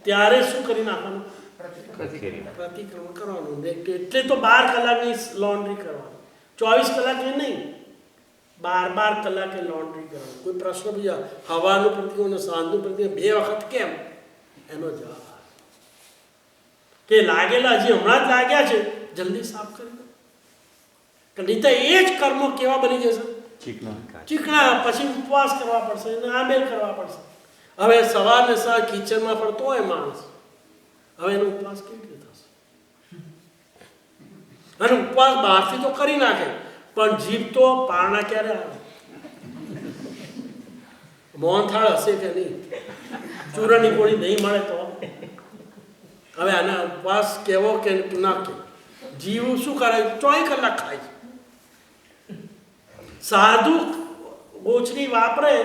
ત્યારે શું કરી નાખવાનું? પ્રતિક્રમણ કરવાનું. એટલે તો 12 કલાકની લોન્ડ્રી કરવાની, 24 કલાકની નહીં, 12 કલાકે લોન્ડ્રી કરવાની. કોઈ પ્રશ્ન પૂછ્યા હવાનું પ્રતિક્રમણ સાંજનું પ્રતિક્રમણ 2 વખત કેમ? એનો જવાબ કે લાગેલા હજી હમણાં જ લાગ્યા છે, જલ્દી સાફ કરી દો. નહીં તો એ જ કર્મો કેવા બની જશે? ચીકણા. પછી ઉપવાસ કરવા પડશે, આમેલ કરવા પડશે. હવે સવારને સવાર કિચનમાં ફરતો હોય માણસ, હવે એનો ઉપવાસ કેવી રીતે થશે? અને ઉપવાસ બહારથી તો કરી નાખે પણ જીભ તો પારણા ક્યારે આવે? મોહનથાળ હશે કે નહીં? ચૂરણની ગોળી નહીં મળે તો હવે આના ઉપવાસ કેવો કે ના કે? જીવ શું કરે? 24 કલાક ખાય છે. સાધુ ગોચરી વાપરે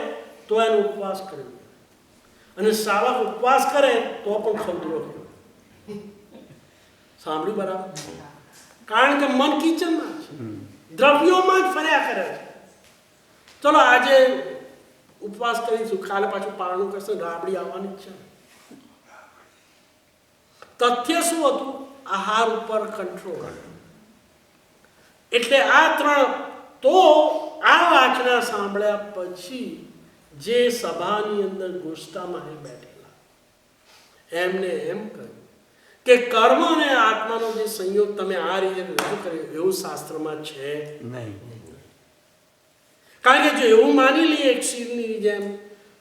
તો એનો ઉપવાસ કરે અને સાવક ઉપવાસ કરે તો પણ ખવડો. સાંભળ્યું બરાબર? કારણ કે મન કિચનમાં છે, દ્રવ્યોમાં જ ફર્યા કરે છે. ચલો આજે ઉપવાસ કરીશું, કાલે પાછું પારણું કરશે, રાબડી આવવાની જ છે. તથ્ય શું હતું? આહાર ઉપર કંટ્રોલ. એટલે આ 3. તો આ વાચના સાંભળ્યા પછી જે સભાની અંદર ગોષ્ઠામાં બેઠેલા એમને એમ કહ્યું કે કર્મ અને આત્માનો જે સંયોગ તમે આ રીતે રજૂ કર્યો એવું શાસ્ત્રમાં છે નહીં. કારણ કે જો એવું માની લઈએ એક શીરની જેમ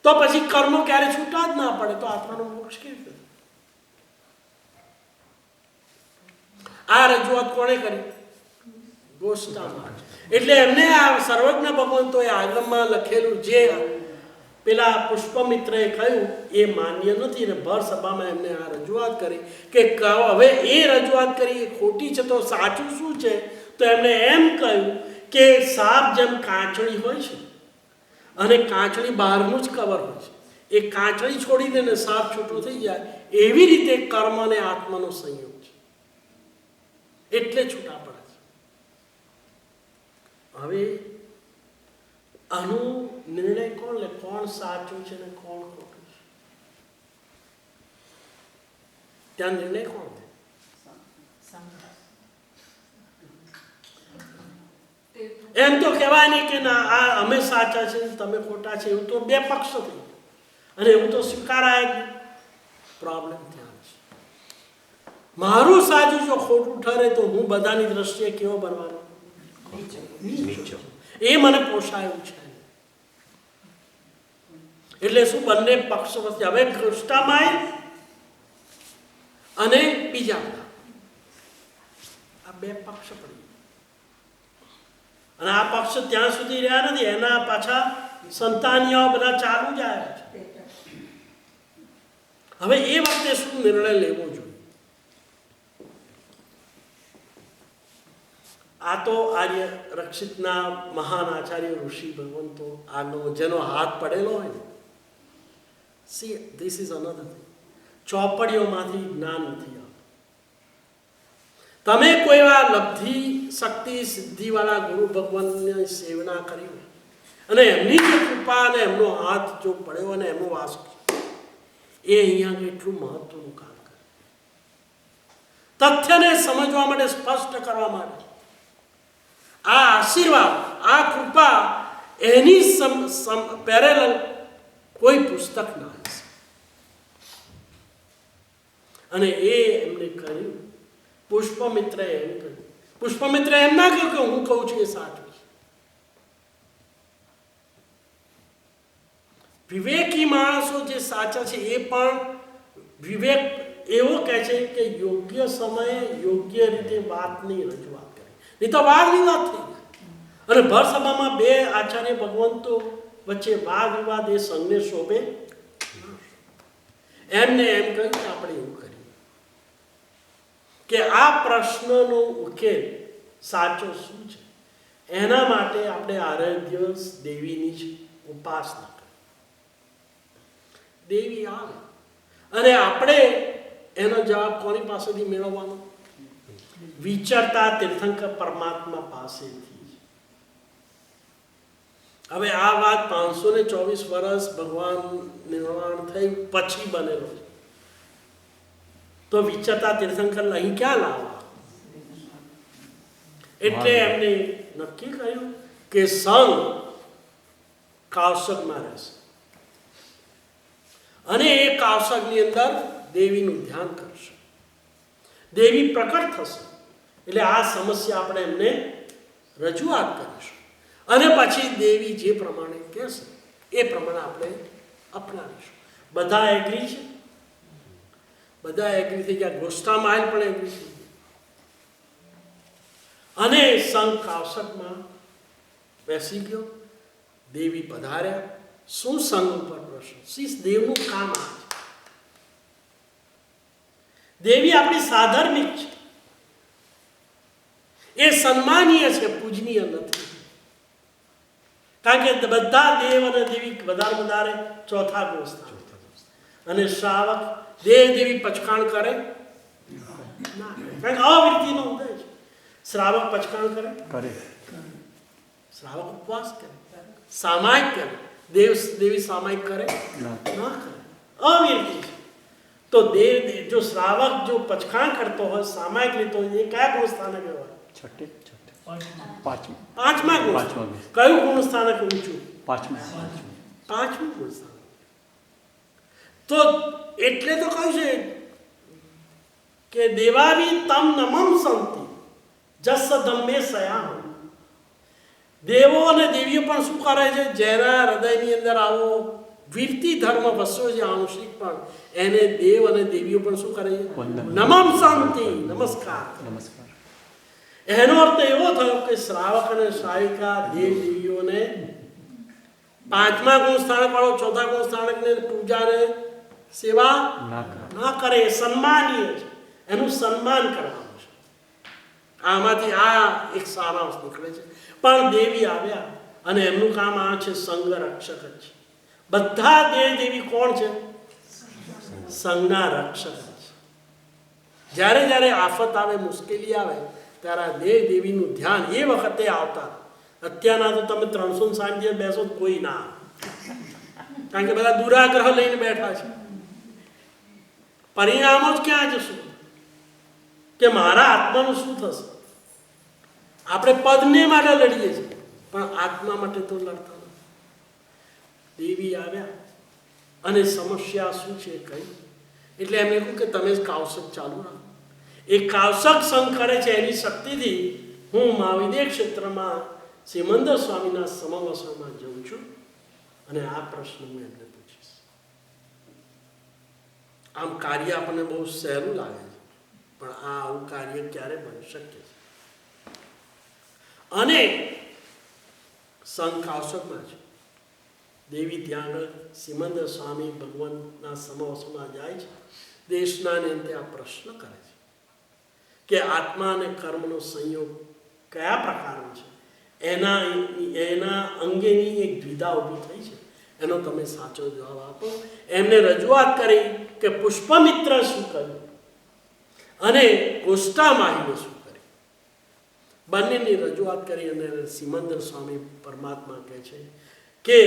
તો પછી કર્મો ક્યારે છૂટા જ ના પડે તો આત્માનો મોક્ષ કેવી રીતે? આ રજૂઆત કોણે કરી? ગોષ્ઠામાં. એટલે એમને આ સર્વજ્ઞ ભગવંતોએ આગમમાં લખેલું જે પેલા પુષ્પમિત્રએ કહ્યું એ માન્ય નથી અને ભર સભામાં એમને આ રજૂઆત કરી કે હવે એ રજૂઆત કરી એ ખોટી છે તો સાચું શું છે? તો એમણે એમ કહ્યું કે સાપ જેમ કાંચળી હોય છે અને કાંચળી બહારનું જ કવર હોય છે, એ કાંચળી છોડી દે ને સાપ છૂટું થઈ જાય, એવી રીતે કર્મ અને આત્માનો સંયોગ છે એટલે છૂટા પડે છે. હવે આનો નિર્ણય કોણ લે? કોણ સાચું છે ને કોણ ખોટું છે? ત્યાં નિર્ણય કોણ લે? એમ તો કહેવાય નહીં કે ના આ અમે સાચા છે તમે ખોટા છે, એવું તો 2 પક્ષ થઈ અને એવું તો સ્વીકારાય જ. પ્રોબ્લેમ ત્યાં છે. મારું સાચું જો ખોટું ઠરે તો હું બધાની દ્રષ્ટિએ કેવો બનવાનો? નીચો. એ મને પોષાયું છે. એટલે શું બંને પક્ષ વચ્ચે હવે કૃષ્ણામાય અને બીજા આ 2 પક્ષ પડી અને આ પક્ષ ત્યાં સુધી રહ્યા નથી, એના પાછા સંતાનીઓ બધા ચાલુ જ આવ્યા છે. હવે એ વખતે શું નિર્ણય લેવો જોઈએ? આ તો આર્ય રક્ષિતના મહાન આચાર્ય ઋષિ ભગવંતો આનો જેનો હાથ પડેલો હોય ને, see this is another thing. ચોપડીઓમાંથી જ્ઞાન નથી આવતું. તમે કોઈ એવા લબ્ધિ શક્તિ સિદ્ધિવાળા ગુરુ ભગવાનની સેવના કરી હોય અને એમની જે કૃપા અને એમનો હાથ જો પડ્યો અને એમનો વાસ એ અહીંયા કેટલું મહત્વનું કામ કરે. તથ્યને સમજવા માટે, સ્પષ્ટ કરવા માટે આ આશીર્વાદ, આ કૃપા એની પેરેલલ કોઈ પુસ્તક ના હશે. અને એ એમને કર્યું. પુષ્પમિત્રએ એમ કહ્યું. પુષ્પમિત્રએ એમ ના કહ્યું કે હું કહું છું એ સાચું છે. વિવેકી માણસો જે સાચા છે એ પણ વિવેક એવો કહે છે કે યોગ્ય સમયે યોગ્ય રીતે વાતની રજૂઆત કરે, નહીં તો વાદ વિવાદ થઈ જાય. અને ભર સભામાં બે આચાર્ય ભગવંતો વચ્ચે વાદ વિવાદ એ સંઘને શોભે. એમને એમ કહ્યું કે આપણે એવું કરીએ કે આ પ્રશ્નનો ઉકેલ સાચો શું છે એના માટે આપણે આરાધ્ય દેવીની જ ઉપાસના કરીએ. દેવી આવે અને આપણે એનો જવાબ કોની પાસેથી મેળવવાનો? વિચરતા તીર્થંકર પરમાત્મા પાસેથી. હવે આ વાત 524 વર્ષ ભગવાન નિર્વાણ થયું પછી બનેલો છે. તો વિચરતા તીર્થંકર અહીં ક્યાં લાવવા? એટલે એમને નક્કી કર્યું કે સંઘ કાવસકમાં રહેશે અને એ કાવસકની અંદર દેવીનું ધ્યાન કરશે. દેવી પ્રકટ થશે એટલે આ સમસ્યા આપણે એમને રજૂઆત કરીશું અને પછી દેવી જે પ્રમાણે કહેશે એ પ્રમાણે આપણે અપનાવીશું. બધા એગ્રી છે? બધા એગ્રી થઈ ગયા. ગોષ્ઠા માલ પણ એગ્રી થઈ ગયા અને સંઘ કાવસકમાં બેસી ગયો. દેવી પધાર્યા. શું સંઘ ઉપર પ્રશ્ન? શીશ દેવનું કામ આ છે. દેવી આપણી સાધર્મિક છે, એ સન્માનીય છે, પૂજનીય નથી. કારણ કે બધા દેવ અને દેવી વધારે ચોથા ગુણ સ્થાન. અને શ્રાવક દેવ દેવી પચકાણ કરે ના, કારણ કે અવૃત્તિનો ઉદય છે. શ્રાવક પચકાણ કરે? શ્રાવક ઉપવાસ કરે, સામાયિક કરે. દેવી સામાયિક કરે ના કરે, અવિરતી છે. તો દેવ જો શ્રાવક જો પચકાણ કરતો હોય, સામાયિક લેતો હોય, એ કયા ગુણ સ્થાનક હોય? પાંચમા ગુણ. કયું ગુણ સ્થાનક ઊંચું? પાંચમું ગુણ સ્થાનક. તો એટલે તો કહ્યું છે કે દેવાવી તમ નમમ સંતિ જસ ધમ્મે સયામ. દેવો અને દેવીઓ પણ શું કરે છે? જેના હૃદયની અંદર આવો વીરતી ધર્મ વસ્યો છે આંશિક, પણ એને દેવ અને દેવીઓ પણ શું કરે છે? નમમ શાંતિ, નમસ્કાર. એનો અર્થ એવો થયો કે શ્રાવક અને શ્રાવિકા દેવ દેવીઓને પાંચમા ગુણ સ્થાનક વાળો ચોથા ગુણ સ્થાનકને પૂજાને સેવા ના કરે. સન્માનીય છે, એનું સન્માન કરવાનું છે. આમાંથી આ એક સારાંશ નીકળે છે. પણ દેવી આવ્યા અને એમનું કામ આ છે, સંઘ રક્ષક જ છે. બધા દેવ દેવી કોણ છે? સંઘના રક્ષક છે. જ્યારે જ્યારે આફત આવે, મુશ્કેલી આવે, ત્યારે દેવ દેવીનું ધ્યાન એ વખતે આવતા. અત્યારના તો તમે 360 દિવસ બેસો તો કોઈ ના આવે, કારણ કે બધા દુરાગ્રહ લઈને બેઠા છે. પરિણામો જ ક્યાં જશું કે મારા આત્માનું શું થશે? આપણે પદને માટે લડીએ છીએ, પણ આત્મા માટે તો લડતા નથી. દેવી આવ્યા અને સમસ્યા શું છે કહી. એટલે એમ કહ્યું કે તમે કાવસક ચાલુ રાખો. એ કાવસક સંઘ કરે છે, એની શક્તિથી હું મહાવિદ્ય ક્ષેત્રમાં સિમંદર સ્વામીના સમવસરમાં જઉં છું અને આ પ્રશ્ન હું એમને પૂછીશ. આમ કાર્ય આપણને બહુ સહેલું લાગે છે, પણ આ આવું કાર્ય ક્યારે બની શકે છે? અને સંઘ કાવસકમાં છે. દેવી ત્યાં આગળ સિમંદર સ્વામી ભગવાનના સમવસમાં જાય છે. દેશના અંતે આ પ્રશ્ન કરે છે કે આત્મા અને કર્મનો સંયોગ કયા પ્રકારનો છે? એના અંગેની એક દ્વિધા ઊભી થઈ છે. એનો તમે સાચો જવાબ આપો. એમને રજૂઆત કરી કે પુષ્પમિત્ર શું કહ્યું અને ગોષ્ઠામાહીને શું કરે, બંનેની રજૂઆત કરી અને સિમંદર સ્વામી પરમાત્મા કહે છે કે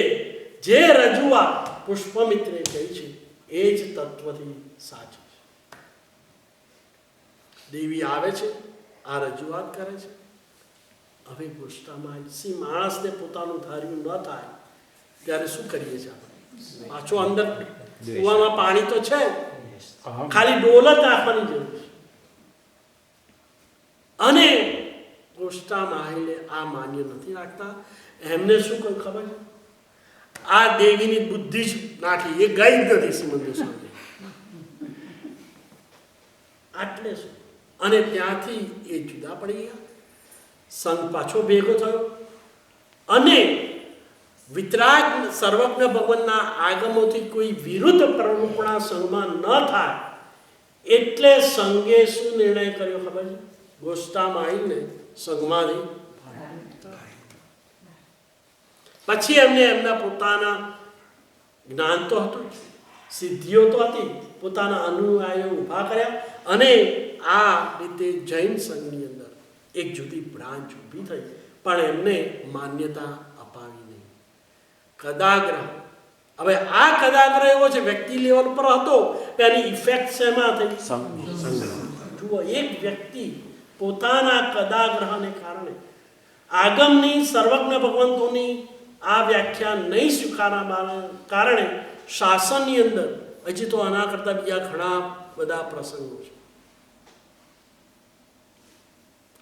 જે રજૂઆત પુષ્પમિત્રે કહી છે એ જ તત્વથી સાચી છે. દેવી આવે છે, આ રજૂઆત કરે છે. હવે ગોષ્ઠામાં માણસને પોતાનું ધાર્યું ન થાય ત્યારે શું કરીએ છીએ આપણે? પાછો અંદર કૂવામાં પાણી તો છે, ખાલી ડોલ જ નાખવાની જરૂર છે. અને ગોષ્ઠામાહીને આ માન્ય નથી રાખતા. એમને શું કહ્યું ખબર છે? આ દેવીની બુદ્ધિ જ નાખી, એ ગઈ જ નથી સિમંદર સ્વામી. આટલે શું? અને ત્યાંથી એ જુદા પડી ગયા. સંઘ પાછો ભેગો થયો અને વિતરાગ સર્વજ્ઞ ભગવાનના આગમોથી કોઈ વિરુદ્ધ પ્રવૃત્તિના સંઘમાં ન થાય એટલે સંઘે શું નિર્ણય કર્યો ખબર છે? ગોષ્ઠામાહીને સંઘમાંથી પછી એમને એમના પોતાના જ્ઞાન તો હતું, સિદ્ધિઓ તો હતી, પોતાના અનુયાયીઓ ઊભા કર્યા અને આ રીતે જૈન સંઘની અંદર એક જુદી બ્રાન્ચ ઊભી થઈ, પણ એમને માન્યતા અપાવી નહીં. કદાગ્રહ, હવે આ કદાગ્રહ એવો છે વ્યક્તિ લેવલ પર હતો, એની ઇફેક્ટ શેમાં થઈ? જુઓ, એક વ્યક્તિ પોતાના કદાગ્રહને કારણે આગમની સર્વજ્ઞ ભગવંતોની આ વ્યાખ્યા નહીં સ્વીકારવાના કારણે શાસનની અંદર હજી તો આના કરતા બીજા ઘણા બધા પ્રસંગો છે.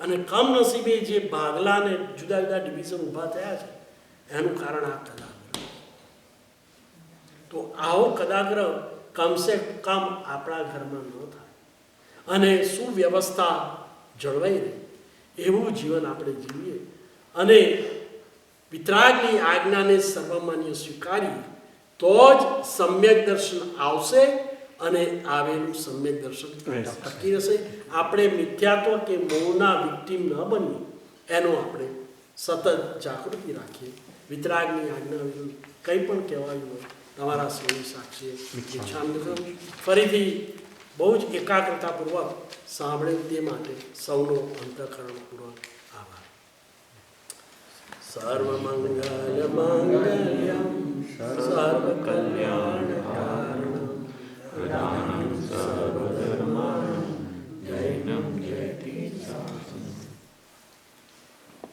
અને કમનસીબે જે ભાગલાને જુદા જુદા ડિવિઝન ઊભા થયા છે એનું કારણ આ કદાગ્રહ. તો આવો કદાગ્રહ કમસે કમ આપણા ઘરમાં ન થાય અને સુવ્યવસ્થા જળવાઈ રહે એવું જીવન આપણે જીવીએ અને વિતરાગની આજ્ઞાને સર્વમાન્ય સ્વીકારી તો જ સમ્યક દર્શન આવશે અને આવેલું સમ્યક દર્શન ટકી રહેશે. આપણે મિથ્યાત્વ કે મોહના વિક્ટીમ ન બનીએ એનો આપણે સતત જાગૃતિ રાખીએ. વિતરાગની આજ્ઞા વિરુદ્ધ કંઈ પણ કહેવાયું હોય તમારા સૌની સાક્ષીએ ફરીથી બહુ જ એકાગ્રતાપૂર્વક સાંભળે તે માટે સૌનો અંતઃકરણપૂર્વક આભાર. સર્વમંગલ માંગલ્યમ સર્વકલ્યાણ